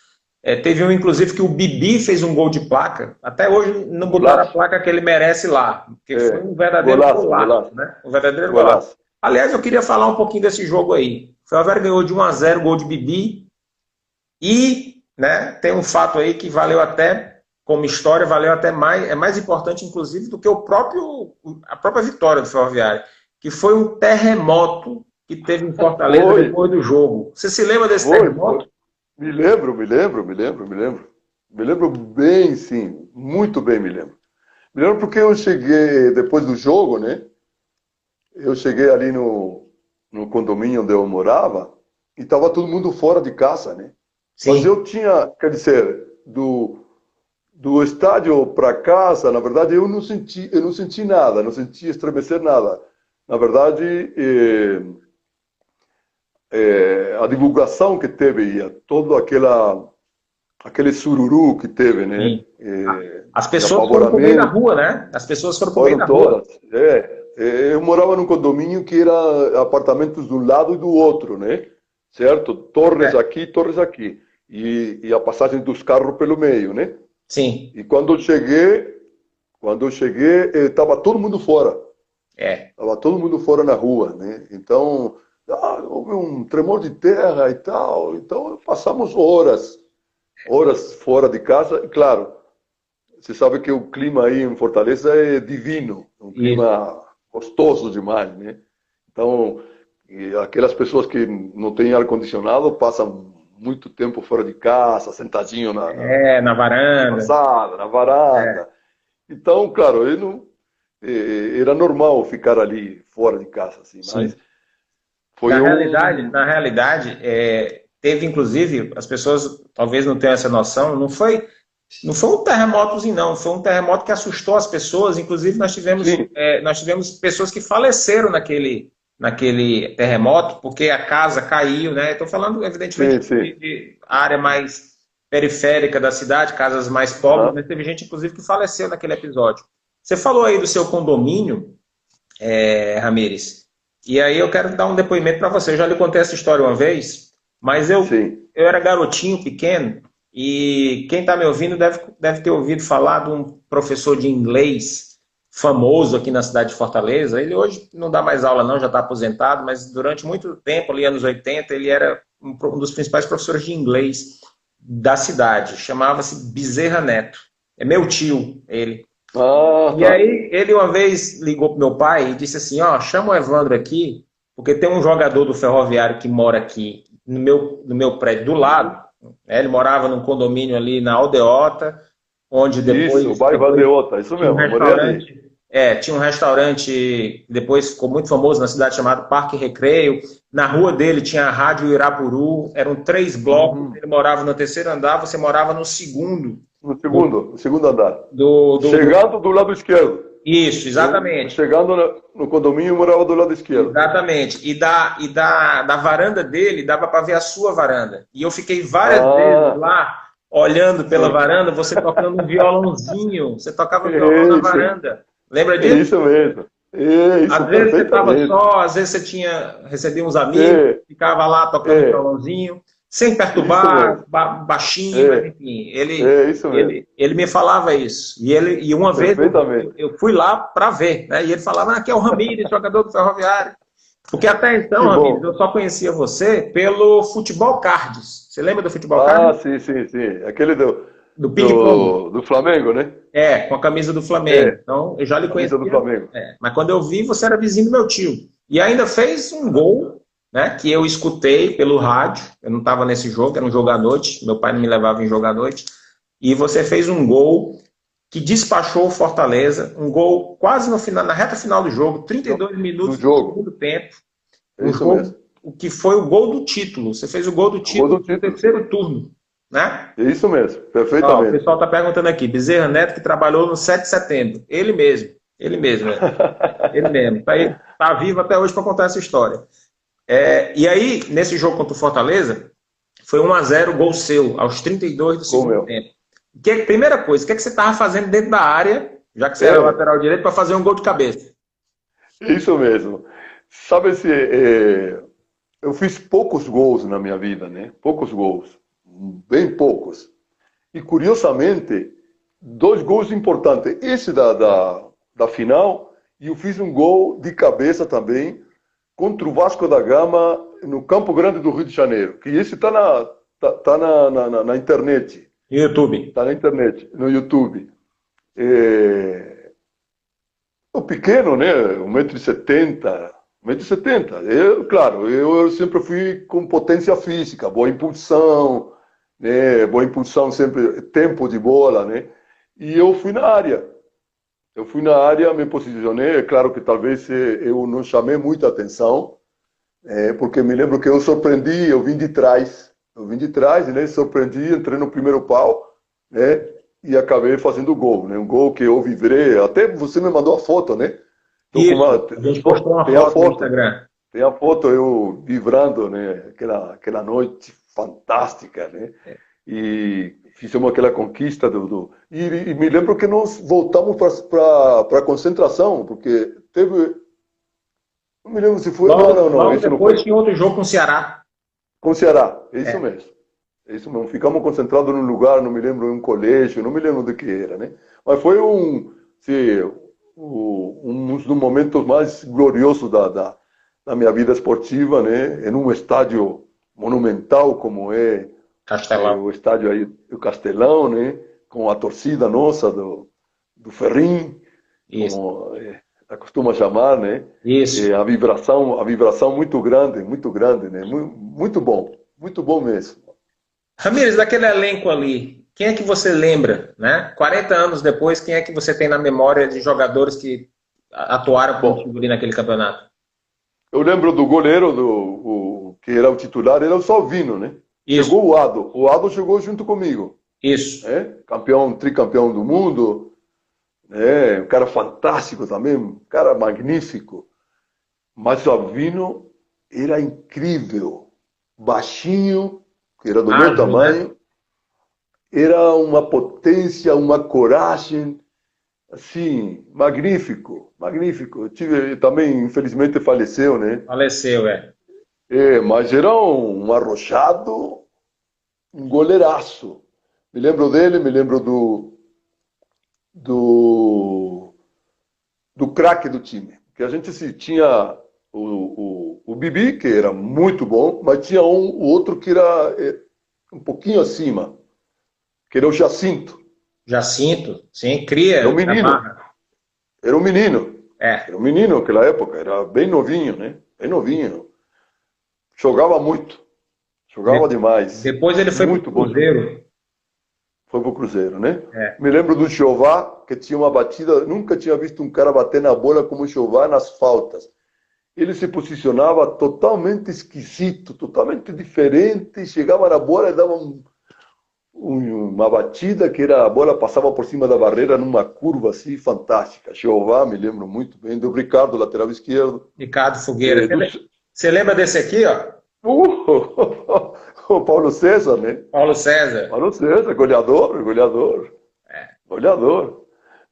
Teve um, inclusive, que o Bibi fez um gol de placa. Até hoje não botaram a golaço. placa que ele merece lá, porque foi um verdadeiro Golaço, golaço, golaço, né? Um verdadeiro golaço. golaço. Aliás, eu queria falar um pouquinho desse jogo aí. O Ferroviário ganhou de 1-0, gol de Bibi. E, né, tem um fato aí que valeu até, como história, valeu até mais, é mais importante, inclusive, do que a própria vitória do Ferroviário, que foi um terremoto que teve em Fortaleza Foi, depois do jogo. Você se lembra desse foi. terremoto? Me lembro, me lembro, me lembro, me lembro. Me lembro bem, sim. Muito bem me lembro. Me lembro porque eu cheguei, depois do jogo, né? Eu cheguei ali no condomínio onde eu morava e estava todo mundo fora de casa, né? Mas Sim. eu tinha, quer dizer, do estádio para casa, na verdade, eu não senti nada, não senti estremecer nada. Na verdade, a divulgação que teve e todo aquele sururu que teve, né? Sim. As De pessoas foram pro meio da apavoramento, rua, né? As pessoas foram pro meio foram da rua. todas. Eu morava num condomínio que era apartamentos de um lado e do outro, né? Certo? Torres É, aqui, torres aqui. E a passagem dos carros pelo meio, né? sim. E quando eu cheguei, estava todo mundo fora. É. Estava todo mundo fora na rua, né? Então, houve um tremor de terra e tal. Então, passamos horas fora de casa. E, claro, você sabe que o clima aí em Fortaleza é divino, um Isso. clima gostoso demais, né? Então, e aquelas pessoas que não têm ar-condicionado passam muito tempo fora de casa, sentadinho Na na varanda. calçada, na É. varanda. Então, claro, eu não, era normal ficar ali fora de casa, assim, mas Sim. foi Na realidade, teve inclusive, as pessoas talvez não tenham essa noção, não foi um terremotozinho, não, foi um terremoto que assustou as pessoas, inclusive sim, nós tivemos pessoas que faleceram naquele terremoto, porque a casa caiu, né? Estou falando, evidentemente, sim, sim. de área mais periférica da cidade, casas mais pobres, Aham. mas teve gente, inclusive, que faleceu naquele episódio. Você falou aí do seu condomínio, Ramires, e aí eu quero dar um depoimento para você. Eu já lhe contei essa história uma vez, mas Sim. eu era garotinho, pequeno, e quem está me ouvindo deve ter ouvido falar de um professor de inglês famoso aqui na cidade de Fortaleza. Ele hoje não dá mais aula não, já está aposentado, mas durante muito tempo, ali anos 80, ele era um dos principais professores de inglês da cidade. Chamava-se Bezerra Neto. É meu tio, ele. Ah, E tá. aí, ele uma vez ligou pro meu pai e disse assim, ó, chama o Evandro aqui, porque tem um jogador do Ferroviário que mora aqui no meu prédio do lado, né? Ele morava num condomínio ali na Aldeota, onde Isso, o depois, bairro depois Aldeota, isso tinha um mesmo, eu morei ali. restaurante, tinha um restaurante, depois ficou muito famoso na cidade, chamado Parque Recreio. Na rua dele tinha a Rádio Irapuru, eram 3 blocos, Uhum. ele morava no terceiro andar, você morava no segundo do, No segundo andar. do. Chegando do lado esquerdo. Isso, Eu, exatamente. chegando no condomínio, eu morava do lado esquerdo. Exatamente. E da varanda dele dava para ver a sua varanda. E eu fiquei várias vezes Ah, lá, olhando pela sim. varanda, você tocando um violãozinho. Você tocava violão na É isso, varanda. Lembra é disso? isso mesmo. É isso, Às vezes você estava perfeitamente. só, às vezes você recebia uns amigos, É, ficava lá tocando um é, violãozinho, sem isso perturbar, mesmo. baixinho, mas É, enfim, ele, é isso mesmo. ele, ele me falava isso. E uma vez Perfeitamente. eu fui lá para ver, né? E ele falava, aqui é o Ramires, jogador do Ferroviário. Porque até então, Que Ramires, bom. eu só conhecia você pelo Futebol Cards. Você lembra do Futebol Ah, Cards? sim, sim, sim. Aquele Do ping-pong. do Flamengo, né? Com a camisa do Flamengo. É, Então, eu já lhe camisa do conhecia. Flamengo. Mas quando eu vi, você era vizinho do meu tio. E ainda fez um gol, né? Que eu escutei pelo rádio. Eu não estava nesse jogo, era um jogo à noite. Meu pai não me levava em jogo à noite. E você fez um gol que despachou o Fortaleza. Um gol quase no final, na reta final do jogo, No, 32 no minutos do jogo. segundo tempo. É Um isso mesmo. jogo, o que foi o gol do título. Você fez o gol do O gol título do no título. terceiro turno, né? É isso mesmo, Ó, o perfeitamente. pessoal está perguntando aqui, Bezerra Neto que trabalhou no 7 de setembro. Ele mesmo, né? Ele mesmo. Tá vivo até hoje para contar essa história. E aí, nesse jogo contra o Fortaleza, foi 1-0 gol seu, aos 32 do Gol segundo meu. tempo. Primeira coisa, o que você estava fazendo dentro da área, já que você era É, lateral direito, para fazer um gol de cabeça? isso mesmo. Sabe se eu fiz poucos gols na minha vida, né? Poucos gols, bem poucos. E curiosamente, 2 gols importantes. Esse da final, e eu fiz um gol de cabeça também contra o Vasco da Gama no Campo Grande do Rio de Janeiro. Que esse está na internet. YouTube. Está na internet, no YouTube. O pequeno, né? 1,70 m. 1,70 m. Claro, eu sempre fui com potência física, boa impulsão, né? Boa impulsão sempre, tempo de bola, né? E eu fui na área. Eu fui na área, me posicionei. É claro que talvez eu não chamei muita atenção, porque me lembro que eu surpreendi, eu vim de trás. Eu vim de trás, né? Surpreendi, entrei no primeiro pau, né? E acabei fazendo o gol, né? Um gol que eu vibrei. Até você me mandou a foto, né? Tô com Isso, a gente postou uma tem a foto no foto. Instagram. Tem a foto eu vibrando, né? Aquela noite fantástica, né? E fizemos aquela conquista e me lembro que nós voltamos para a concentração, porque teve. Não me lembro se foi. Não, não, Logo, não, logo esse não depois foi. tinha outro jogo com o Ceará. Com o Ceará, é isso É. mesmo. É isso mesmo. Ficamos concentrados num lugar, não me lembro, em um colégio, não me lembro do que era, né? Mas foi um dos momentos mais gloriosos da minha vida esportiva, né? Em um estádio monumental como Castelão. o estádio aí do Castelão, né? Com a torcida nossa do Ferrim, Isso. como acostuma chamar, né? Isso. A vibração muito grande, né? Muito bom mesmo. Ramires, daquele elenco ali, quem é que você lembra, né? 40 anos depois, quem é que você tem na memória de jogadores que atuaram Bom, contigo ali naquele campeonato? eu lembro do goleiro, que era o titular, era o Salvino, né? Isso, Chegou o Ado. O Ado chegou junto comigo, isso. né? Tricampeão do mundo, né? Um cara fantástico também, um cara magnífico. Mas Salvino era incrível. Baixinho, que era do meu Ágil, né? tamanho, era uma potência, uma coragem. assim, magnífico, magnífico. Eu tive, também, infelizmente, faleceu, né? Faleceu, é. Mas era um arrochado, um goleiraço. Me lembro dele, me lembro do, do craque do time. Que a gente se tinha o Bibi, que era muito bom, mas tinha o outro que era um pouquinho acima, que era o Jacinto. Jacinto, sim, Era um cria da menino, Barra. era um menino. É. Era um menino naquela época, era bem novinho, né? Bem novinho. Jogava muito, jogava De- demais. Depois ele foi para o Muito bom jogador. Cruzeiro. Foi pro Cruzeiro, né? É. Me lembro do Jeová, que tinha uma batida, nunca tinha visto um cara bater na bola como o Jeová nas faltas. Ele se posicionava totalmente esquisito, totalmente diferente, chegava na bola e dava uma batida que era, a bola passava por cima da barreira numa curva assim fantástica. Jeová, me lembro muito bem, do Ricardo, lateral esquerdo. Ricardo Fogueira. É, do, Você lembra desse aqui, ó? o Paulo César, né? Paulo César. Paulo César, goleador, goleador, É. goleador.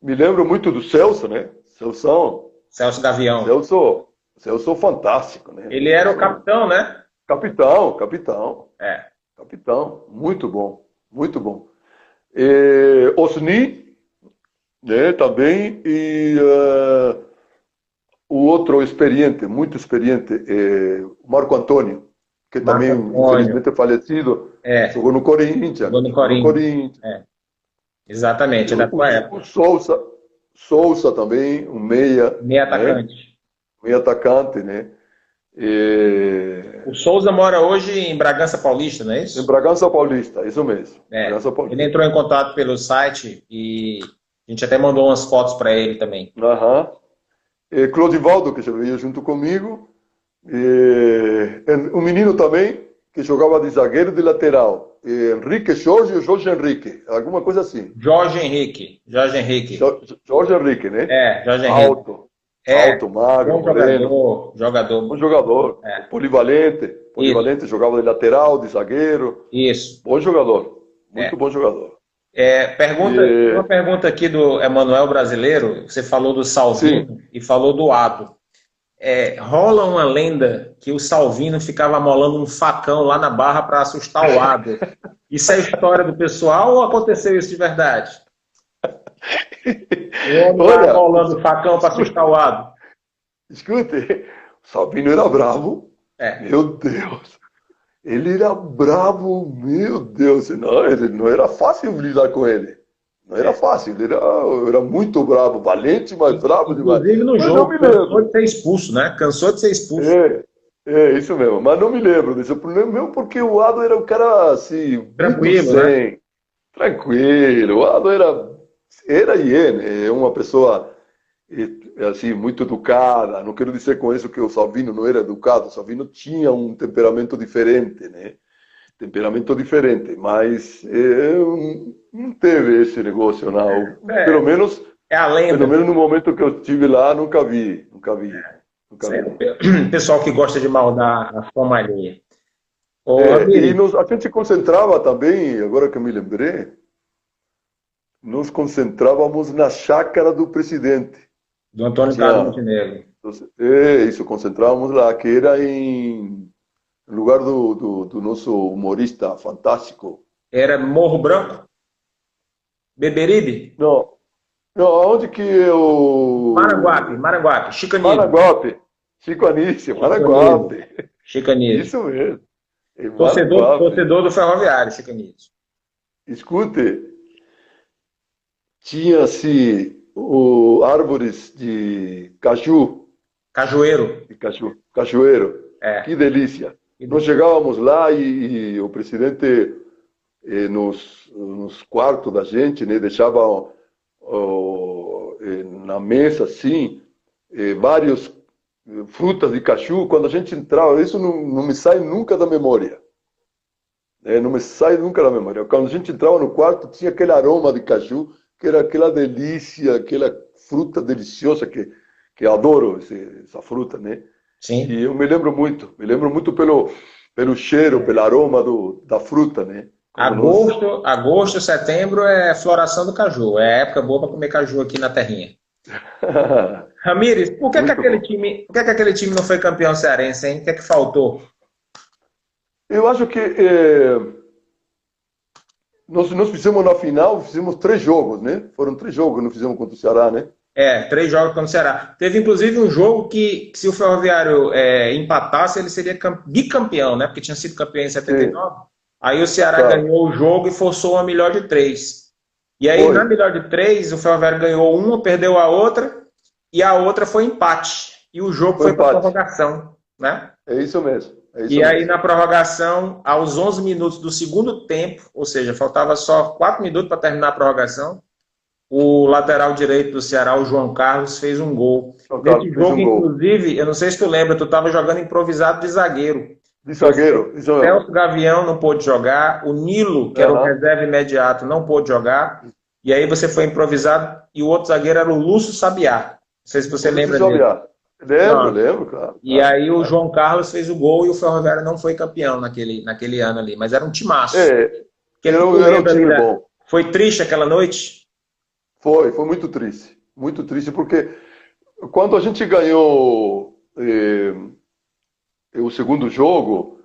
Me lembro muito do Celso, né? Celso, Celso Gavião. Celso, Celso fantástico, né? Ele era o Celso, capitão, né? capitão, capitão, É. capitão, muito bom, muito bom. Osni, né? Também e o outro experiente, muito experiente, o Marco Antônio, que também Marco Antônio. infelizmente é falecido, É. jogou no Corinthians, Jogou no jogou no Corinthians. Corinthians. É. Exatamente, é da tua O época. Souza também, um meia, Meio né? atacante. Meia atacante, né? O Souza mora hoje em Bragança Paulista, não é Em isso? Bragança Paulista, isso mesmo. É. Bragança Ele Paulista. entrou em contato pelo site e a gente até mandou umas fotos para ele também. Aham. Clodivaldo, que já veio junto comigo. Um menino também, que jogava de zagueiro e de lateral. Henrique Jorge ou Jorge Henrique, alguma coisa assim. Jorge Henrique. Jorge Henrique. Jorge Henrique, né? Jorge Henrique. Alto, É, alto, magro, bom moreno. jogador. Bom Jogador. jogador, É. polivalente, Isso, polivalente, jogava de lateral, de zagueiro, isso. bom jogador, É. muito bom jogador. Uma E, pergunta aqui do Emanuel Brasileiro. Você falou do sim, Salvino e falou do Ado. Rola uma lenda que o Salvino ficava amolando um facão lá na Barra para assustar o Ado. Isso é história do pessoal ou aconteceu isso de verdade? O homem lá olha, amolando o facão para assustar o Ado. escute, o Sabino era bravo, É, meu Deus, ele era bravo, meu Deus, não, ele não era fácil lidar com ele, não era é. fácil, ele era muito bravo, valente, mas bravo demais, Inclusive no mas não jogo, me cansou lembro. de ser expulso, né? Cansou de ser expulso. É, isso mesmo. Mas não me lembro desse problema, mesmo porque o Ado era um cara assim, muito Tranquilo, né? zen, tranquilo. O Ado era e é, né? É uma pessoa assim, muito educada. Não quero dizer com isso que o Salvino não era educado. O Salvino tinha um temperamento diferente, né? Temperamento diferente, mas não teve esse negócio, não. É, é a Pelo lenda. menos no momento que eu estive lá, nunca vi, nunca vi, nunca Isso é vi. o pessoal que gosta de maldar a fama alheia. Ô, E Ramires, a gente concentrava também, agora que eu me lembrei, nos concentrávamos na chácara do presidente, do que Antônio Carlos tinha. Montenegro. Isso, concentrávamos lá, que era em lugar do nosso humorista fantástico. Era Morro Branco? Beberibe? Não, não, aonde que Maranguape, eu. Maranguape, Chicanismo. Maraguape, Chico Anísio, Chicanismo. Maraguape. Chicanismo. Isso mesmo, em Torcedor, Maraguape. torcedor do Ferroviário, Chicanismo. Escute, tinha-se árvores de caju, Cajueiro. cajueiro. É. Que delícia. Nós chegávamos lá e o presidente nos quartos da gente, né, deixava na mesa assim vários frutas de caju. Quando a gente entrava, isso não me sai nunca da memória. Não me sai nunca da memória. Quando a gente entrava no quarto, tinha aquele aroma de caju, que era aquela delícia, aquela fruta deliciosa que eu adoro essa fruta, né? Sim. E eu me lembro muito pelo cheiro, pelo aroma da fruta, né? como nós. Agosto, setembro é floração do caju. É época boa para comer caju aqui na terrinha. Ramires, Muito bom. por que aquele time não foi campeão cearense, hein? O que é que faltou? Eu acho que nós fizemos na final, fizemos 3 jogos, né? Foram 3 jogos que nós fizemos contra o Ceará, né? É, 3 jogos contra o Ceará. Teve inclusive um jogo que, se o Ferroviário empatasse, ele seria bicampeão, né? Porque tinha sido campeão em Sim, 79. Aí o Ceará claro. ganhou o jogo e forçou uma melhor de três. E aí, Foi. na melhor de três, o Ferroviário ganhou uma, perdeu a outra, e a outra foi empate. E o jogo Foi foi para empate. prorrogação, né? É isso mesmo. É E isso aí, mesmo. na prorrogação, aos 11 minutos do segundo tempo, ou seja, faltava só 4 minutos para terminar a prorrogação, o lateral direito do Ceará, o João Carlos, fez um gol. João Nesse Carlos fez jogo, um gol. inclusive, eu não sei se tu lembra, tu estava jogando improvisado de zagueiro. De Porque o zagueiro, isso mesmo. Celso Gavião não pôde jogar, o Nilo, que era o Aham. reserva imediato, não pôde jogar. E aí você foi improvisado e o outro zagueiro era o Lúcio Sabiá. Não sei se você O Lúcio lembra dele. Xavier. Lembro, Pronto. lembro, claro, E claro, aí o claro. João Carlos fez o gol e o Ferroviário não foi campeão naquele ano ali. Mas era um timaço. O É, que é que tu era um lembra ali time da... bom. Foi triste aquela noite? Foi muito triste, porque quando a gente ganhou o segundo jogo,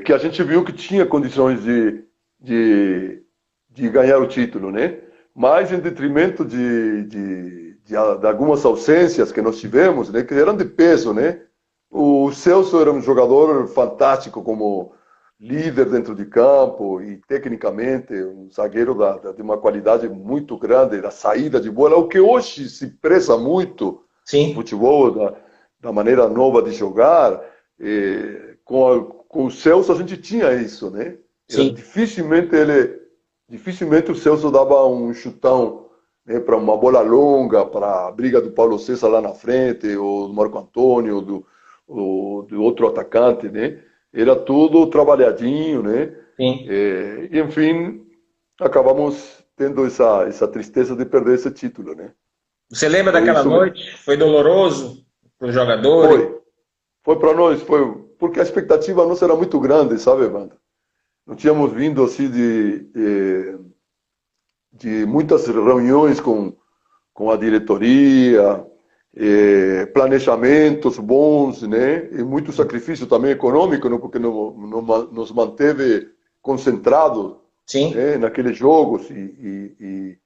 que a gente viu que tinha condições de, de ganhar o título, né? Mas em detrimento de algumas ausências que nós tivemos, né? Que eram de peso, né? O Celso era um jogador fantástico como líder dentro de campo e tecnicamente um zagueiro de uma qualidade muito grande, da saída de bola, o que hoje se preza muito no Sim, futebol, da maneira nova de jogar. Com o Celso a gente tinha isso, né? Era sim. dificilmente o Celso dava um chutão, né, para uma bola longa, para a briga do Paulo César lá na frente, ou do Marco Antônio, do outro atacante, né? Era tudo trabalhadinho, né? Sim. E, enfim, acabamos tendo essa tristeza de perder esse título, né? Você lembra Foi daquela isso mesmo. noite? Foi doloroso para os jogadores? Foi. Foi para nós, foi porque a expectativa nossa era muito grande, sabe, Wanda? Não tínhamos vindo assim de muitas reuniões com a diretoria, planejamentos bons, né? E muito sacrifício também econômico, né? Porque nos manteve concentrados, Sim, né? Naqueles jogos e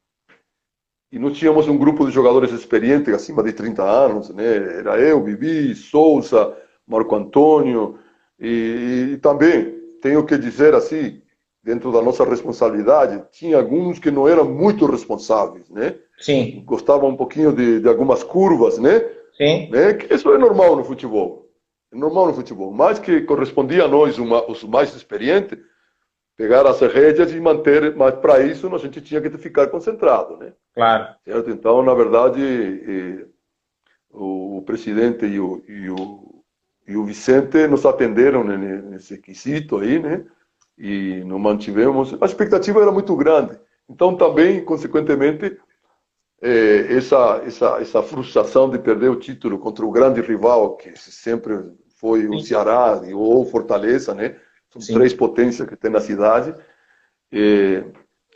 nós tínhamos um grupo de jogadores experientes, acima de 30 anos, né? Era eu, Bibi, Souza, Marco Antônio, e também tenho que dizer assim, dentro da nossa responsabilidade, tinha alguns que não eram muito responsáveis, né? sim, Gostavam um pouquinho de algumas curvas, né? sim. Né? Que isso é normal no futebol. É normal no futebol. Mas que correspondia a nós, os mais experientes, pegar as rédeas e manter, mas para isso a gente tinha que ficar concentrado, né? Claro. Certo? Então, na verdade, o presidente e o Vicente nos atenderam nesse quesito aí, né? E nos mantivemos. A expectativa era muito grande. Então, também, consequentemente, essa frustração de perder o título contra o grande rival, que sempre foi o Sim, Ceará ou o Fortaleza, né? São sim. 3 potências que tem na cidade.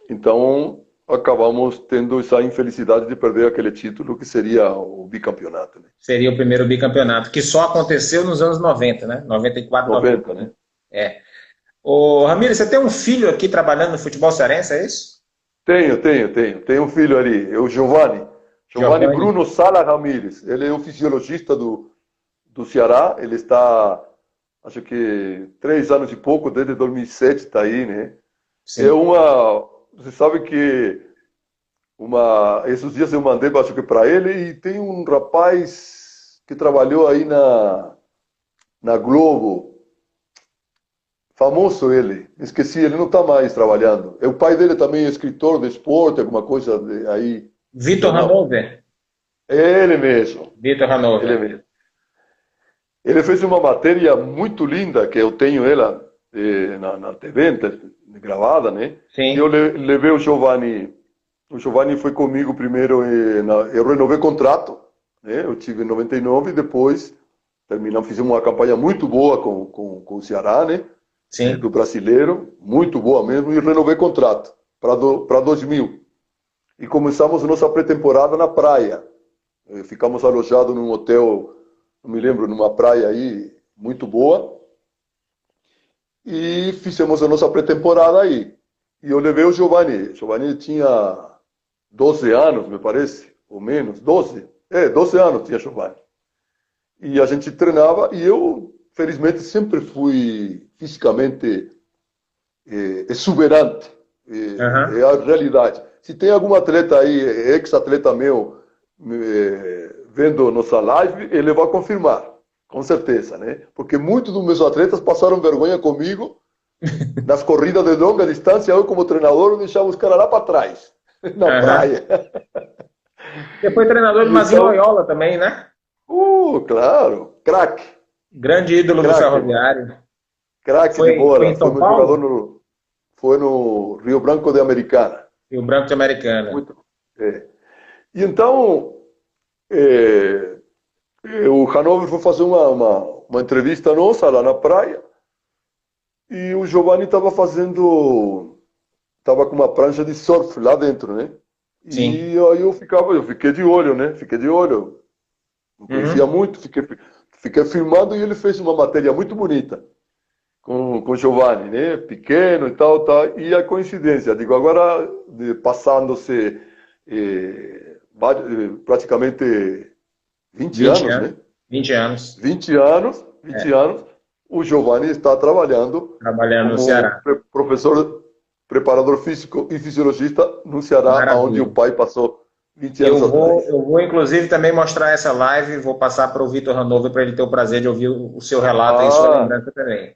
Então, acabamos tendo essa infelicidade de perder aquele título que seria o bicampeonato, né? Seria o primeiro bicampeonato, que só aconteceu nos anos 90, né? 94, 90, né? 95. É. Ô, Ramiro, você tem um filho aqui trabalhando no futebol cearense, é isso? Tenho. Tenho um filho ali, é o Giovanni. Giovanni Giovanni? Bruno Sala Ramírez. Ele é o fisiologista do Ceará. Ele está, acho que 3 anos e pouco, desde 2007 está aí, né? É Sim. uma... Você sabe que esses dias eu mandei, acho que para ele, e tem um rapaz que trabalhou aí na Globo, famoso ele, esqueci, ele não está mais trabalhando. O pai dele também é escritor de esporte, alguma coisa aí, Vitor ou não? Hanover? É ele mesmo, Vitor ele Hanover. mesmo. Ele fez uma matéria muito linda, que eu tenho ela na TV, gravada, né? E eu Sim, levei o Giovanni foi comigo primeiro, eu renovei contrato, né? Eu tive em 99 e depois terminamos, fizemos uma campanha muito boa com o Ceará, né? Sim. do brasileiro, muito boa mesmo, e renovei contrato para 2000. E começamos nossa pré-temporada na praia. Ficamos alojados num hotel, não me lembro, numa praia aí muito boa. E fizemos a nossa pré-temporada aí. E eu levei o Giovanni. O Giovanni tinha 12 anos, me parece, ou menos, 12. 12 anos tinha Giovanni. E a gente treinava e eu, felizmente, sempre fui fisicamente exuberante. É Uhum. a realidade. Se tem algum atleta aí, ex-atleta meu, vendo nossa live, ele vai confirmar, com certeza, né? Porque muitos dos meus atletas passaram vergonha comigo nas corridas de longa distância. Eu, como treinador, eu deixava os caras lá para trás, na Uhum. praia. Você foi treinador de E Mazinho então, Loyola também, né? claro, craque, Grande ídolo do craque, Ferroviário. craque de Foi bola. em Foi São meu jogador Paulo? no Rio Branco de Americana. Rio Branco de Americana. Muito. É. E então, é, o Hanover foi fazer uma entrevista nossa lá na praia e o Giovanni estava com uma prancha de surf lá dentro, né? Sim. E aí eu fiquei de olho, né? Fiquei de olho, não conhecia Uhum. muito, fiquei filmando e ele fez uma matéria muito bonita com o Giovanni, né? Pequeno e tal, tal. E a coincidência, digo, agora passando-se praticamente 20 20 anos, anos. né? 20 anos. 20 anos, 20 É, anos, o Giovanni está trabalhando trabalhando no como Ceará. professor, preparador físico e fisiologista no Ceará, onde o Maravilha. pai passou 20 anos atrás. Eu vou inclusive também mostrar essa live, vou passar para o Vitor Hanover para ele ter o prazer de ouvir o seu relato e sua Ah, lembrança também.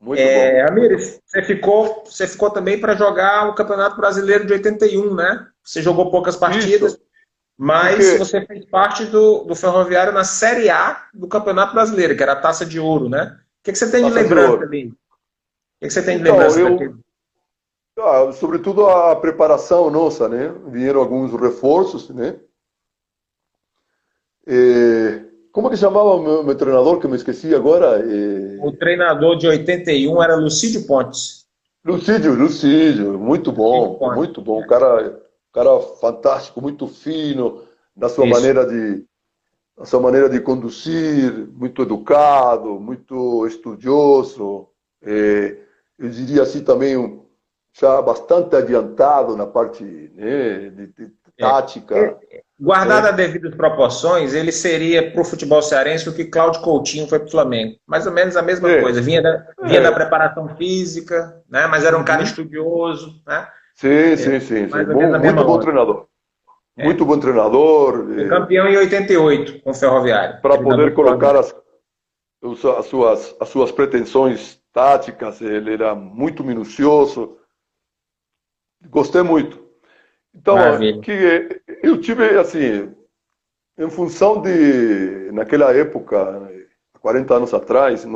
muito bom, muito bom. Ramires, você ficou também para jogar o Campeonato Brasileiro de 81, né? Você jogou poucas partidas, Isso, mas porque, você fez parte do Ferroviário na Série A do Campeonato Brasileiro, que era a Taça de Ouro, né? O que você tem de taça de lembrança ouro. ali? O que você tem de Então, lembrança daquele? sobretudo a preparação nossa, né? Vieram alguns reforços, né? Como que chamava o meu treinador, que eu me esqueci agora? O treinador de 81 era Lucídio Pontes. Lucídio, Lucídio Pontes, muito bom, cara fantástico, muito fino isso. na sua maneira de conduzir, muito educado, muito estudioso, eu diria assim também já bastante adiantado na parte, né, de É. tática, Guardado as né? devidas proporções, ele seria para o futebol cearense o que Cláudio Coutinho foi para o Flamengo. Mais ou menos a mesma É, coisa. Vinha da é, preparação física, né? Mas era um cara uhum. estudioso, né? Sim, sim, sim, sim. Mais ou menos na mesma Muito bom onda. treinador. Muito É. bom treinador, Foi campeão em 88 com o Ferroviário. para Treinador poder do colocar Ferroviário. as suas pretensões táticas, ele era muito minucioso, gostei muito. Então, Maravilha. que eu tive, assim, em função de, naquela época, 40 anos atrás, eu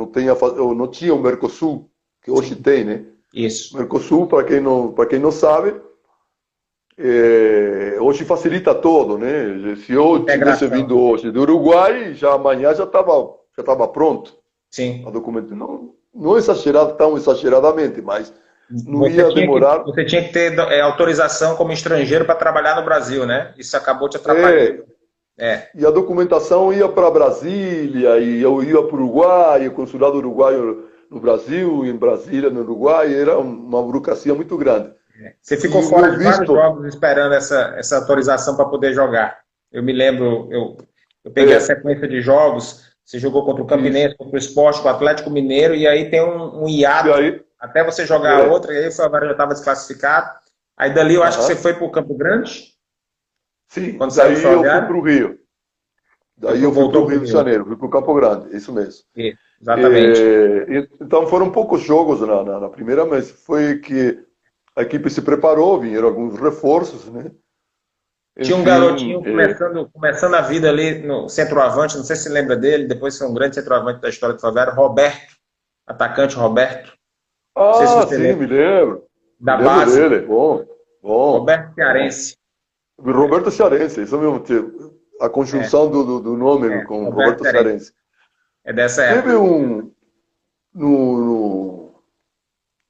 não tinha o Mercosul, que hoje Sim, tem, né? O isso. Mercosul, para quem não sabe, hoje facilita todo, né? Se eu tivesse Integração. vindo hoje do Uruguai, já amanhã já estava pronto. A Sim. documento não exagerado, tão exageradamente, mas não ia demorar. Você tinha que ter autorização como estrangeiro para trabalhar no Brasil, né? Isso acabou te É, atrapalhando. É, e a documentação ia para Brasília, e eu ia para o Uruguai, o consulado uruguaio no Brasil, em Brasília, no Uruguai, era uma burocracia muito grande. você ficou E o fora meu de vários visto, jogos esperando essa autorização para poder jogar. Eu me lembro, eu peguei a é, sequência de jogos. Você jogou contra o isso. Campinense, contra o Sport, contra o Atlético Mineiro, e aí tem um E hiato aí, até você jogar a é, outra, e aí o Ferroviário já estava desclassificado. Aí dali eu acho que você aham, foi para o Campo Grande, sim, quando saiu do daí eu fui para Ferroviário, o Rio. Daí eu fui para o voltou para o Rio de Rio. Janeiro, fui para o Campo Grande, isso mesmo. Exatamente. Então foram poucos jogos na primeira, mas foi que a equipe se preparou, vieram alguns reforços, né? Tinha um Enfim, garotinho começando a vida ali no centroavante, não sei se você lembra dele, depois foi um grande centroavante da história do Favela, Roberto, atacante Roberto. Não sei se você sim, lembra. me Da lembro base, dele, bom, bom, Roberto bom. Cearense. Roberto Cearense, isso mesmo, a É, conjunção do nome com Roberto Roberto Cearense. Cearense. É dessa Teve época. um, no,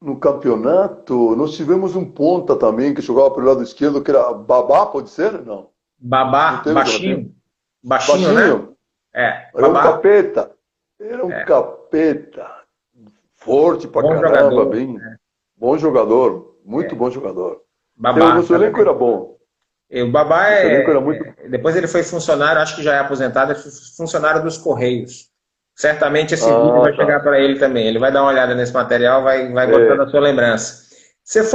no campeonato, nós tivemos um ponta também que jogava pelo lado esquerdo, que era Babá, pode ser? Não. Babá, Não baixinho. Baixinho, né? Era um Babá. capeta. Era um capeta. Forte pra Bom caramba, jogador. bem. Bom jogador. Muito bom jogador. Babá. O nosso elenco era bom. E o Babá Nosso elenco era muito... depois ele foi funcionário, acho que já é aposentado, ele foi funcionário dos Correios. Certamente esse vídeo vai chegar para ele também. Ele vai dar uma olhada nesse material, vai botar na sua lembrança.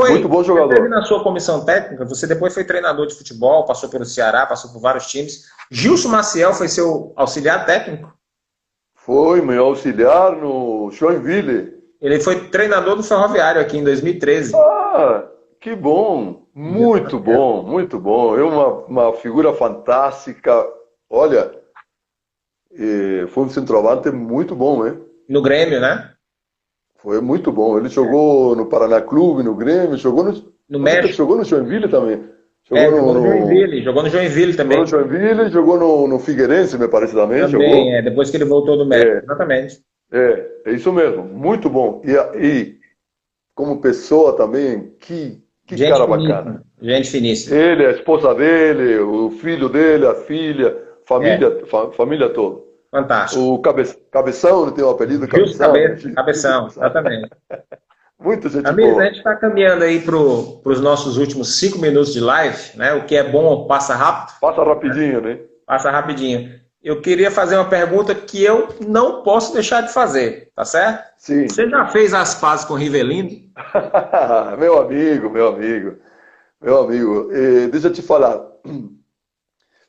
Muito bom jogador. Você teve na sua comissão técnica, você depois foi treinador de futebol, passou pelo Ceará, passou por vários times. Gilson Maciel foi seu auxiliar técnico? Foi meu auxiliar no Joinville. Ele foi treinador do Ferroviário aqui em 2013. Ah, que bom. Muito bom, muito bom. É uma figura fantástica. Olha, foi um centroavante muito bom, hein? No Grêmio, né? Foi muito bom. Ele jogou no Paraná Clube, no Grêmio, jogou no México. Jogou no Joinville também. Jogou no Joinville também. Jogou no Joinville, jogou no Figueirense, me parece também. Também, jogou. Depois que ele voltou do México, exatamente. É isso mesmo, muito bom. E como pessoa também, que cara bacana. Gente finíssima. Ele, a esposa dele, o filho dele, a filha, família toda. Fantástico. O Cabeção, ele tem o apelido Cabeção. Cabeção, exatamente. Muito gente Amigos, boa. a gente está caminhando aí para os nossos últimos 5 minutos de live, né? O que é bom passa rápido. Passa rapidinho, né? Passa rapidinho. Eu queria fazer uma pergunta que eu não posso deixar de fazer, tá certo? Sim. Você já fez as pazes com o Rivelino? Meu amigo. Deixa eu te falar.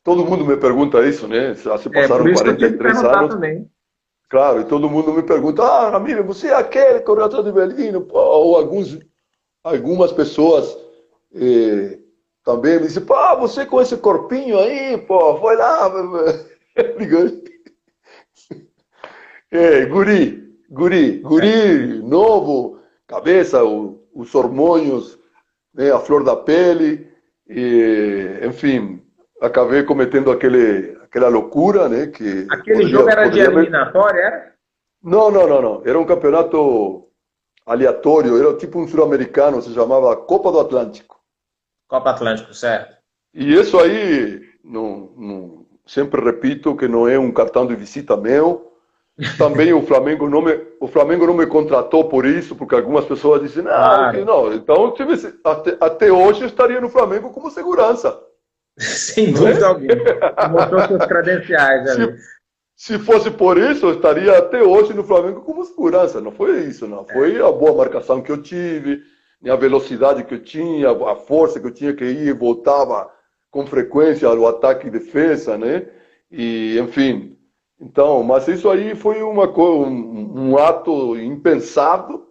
Todo mundo me pergunta isso, né? Já se passaram 43 anos. Também. Claro, e todo mundo me pergunta, Ramiro, você é aquele que correu atrás de Rivelino? Ou algumas pessoas também me dizem, você com esse corpinho aí, foi lá. Guri, novo, cabeça, os hormônios, né, a flor da pele, enfim, acabei cometendo aquela loucura, né? Aquele jogo era de eliminatória, era? Não. Era um campeonato aleatório, era tipo um sul-americano, se chamava Copa do Atlântico. Copa Atlântico, certo. E isso aí, sempre repito que não é um cartão de visita meu. Também o Flamengo não me contratou por isso, porque algumas pessoas dizem, não, então até hoje eu estaria no Flamengo como segurança. Sem dúvida alguma. Mostrou suas credenciais ali. Se fosse por isso, eu estaria até hoje no Flamengo como segurança. Não foi isso, não. Foi a boa marcação que eu tive, a velocidade que eu tinha, a força que eu tinha que ir e voltava com frequência ao ataque e defesa, né? E, enfim. Então, mas isso aí foi um ato impensado,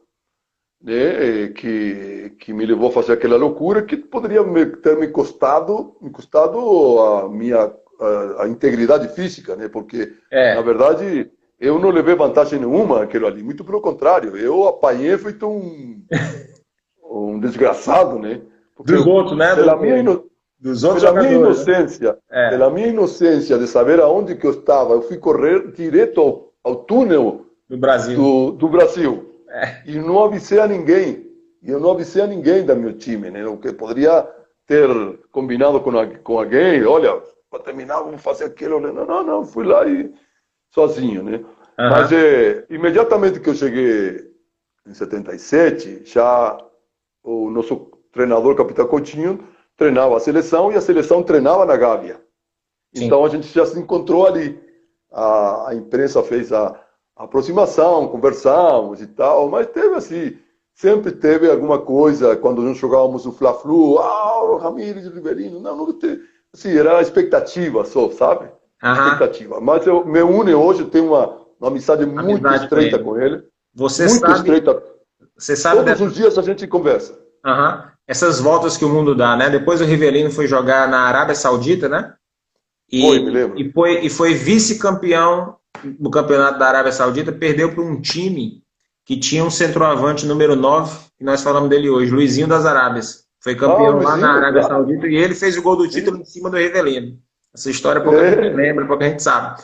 né? Que me levou a fazer aquela loucura que poderia ter me custado a integridade física, né? Porque, na verdade, eu não levei vantagem nenhuma aquilo ali. Muito pelo contrário, eu apanhei feito um desgraçado, né? Porque dos outros, né? Pela minha inocência de saber aonde que eu estava, eu fui correr direto ao túnel do Brasil. E não avisei a ninguém. E eu não avisei a ninguém do meu time, né? O que poderia ter combinado com alguém, olha, para terminar, vamos fazer aquilo. Não, fui lá e sozinho, né? Uhum. Mas imediatamente que eu cheguei em 77, já o nosso treinador, Capitão Coutinho, treinava a seleção e a seleção treinava na Gávea. Sim. Então a gente já se encontrou ali. A imprensa fez a aproximação, conversamos e tal, mas teve assim, sempre teve alguma coisa, quando nós jogávamos o Fla-Flu, o Ramires e o Rivelino, não teve, assim, era expectativa só, sabe? Expectativa. Mas me une hoje, eu tenho uma amizade muito estreita com ele. Você muito sabe, estreita. Você sabe Todos os dias a gente conversa. Essas voltas que o mundo dá, né? Depois o Rivelino foi jogar na Arábia Saudita, né? Me lembro. E foi vice-campeão do campeonato da Arábia Saudita, perdeu para um time que tinha um centroavante número 9, que nós falamos dele hoje, Luizinho das Arábias. Foi campeão lá na Arábia Saudita e ele fez o gol do título em cima do Rivelino. Essa história pouca gente lembra, pouca gente sabe.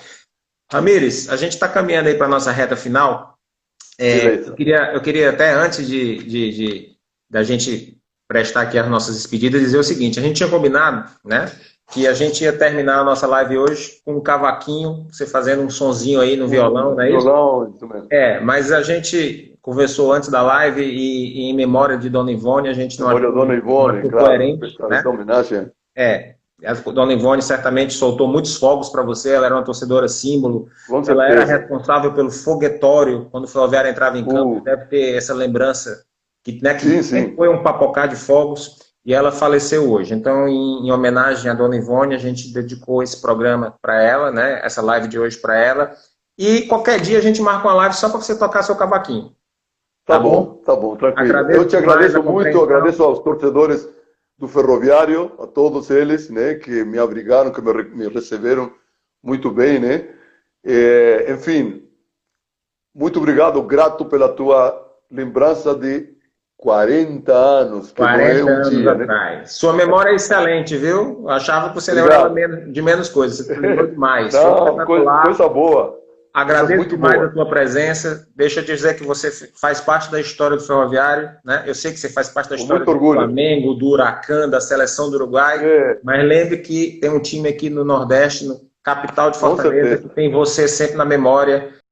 Ramires, a gente está caminhando aí para a nossa reta final. Beleza. Eu queria até antes da gente prestar aqui as nossas despedidas, dizer o seguinte: a gente tinha combinado, né, que a gente ia terminar a nossa live hoje com um cavaquinho, você fazendo um sonzinho aí no violão, não é isso? Violão, isso mesmo. Mas a gente conversou antes da live e em memória de Dona Ivone, a gente não Memória da Dona Ivone, achou claro. coerente, né? Essa homenagem. A Dona Ivone certamente soltou muitos fogos para você, ela era uma torcedora símbolo, Com ela era certeza. responsável pelo foguetório quando o Ferroviário entrava em campo, deve ter essa lembrança, que, né, que Sim. foi um papocar de fogos, e ela faleceu hoje. Então, em homenagem à Dona Ivone, a gente dedicou esse programa para ela, né, essa live de hoje para ela, e qualquer dia a gente marca uma live só para você tocar seu cavaquinho. Tá bom, tranquilo. Eu te agradeço muito, agradeço aos torcedores do Ferroviário, a todos eles, né, que me abrigaram, que me receberam muito bem, né? Enfim, muito obrigado, grato pela tua lembrança de 40 anos, que 40 não é um anos dia, né? atrás. Sua memória é excelente, viu? Eu achava que você Obrigado. lembrava de menos coisas. Você lembrou demais. Foi Não, espetacular. coisa boa. Agradeço Muito demais boa. a tua presença. Deixa eu dizer que você faz parte da história do Ferroviário, né? Eu sei que você faz parte da história do Flamengo, do Huracan, da seleção do Uruguai, mas lembre que tem um time aqui no Nordeste, no capital de Fortaleza, que tem você sempre na memória.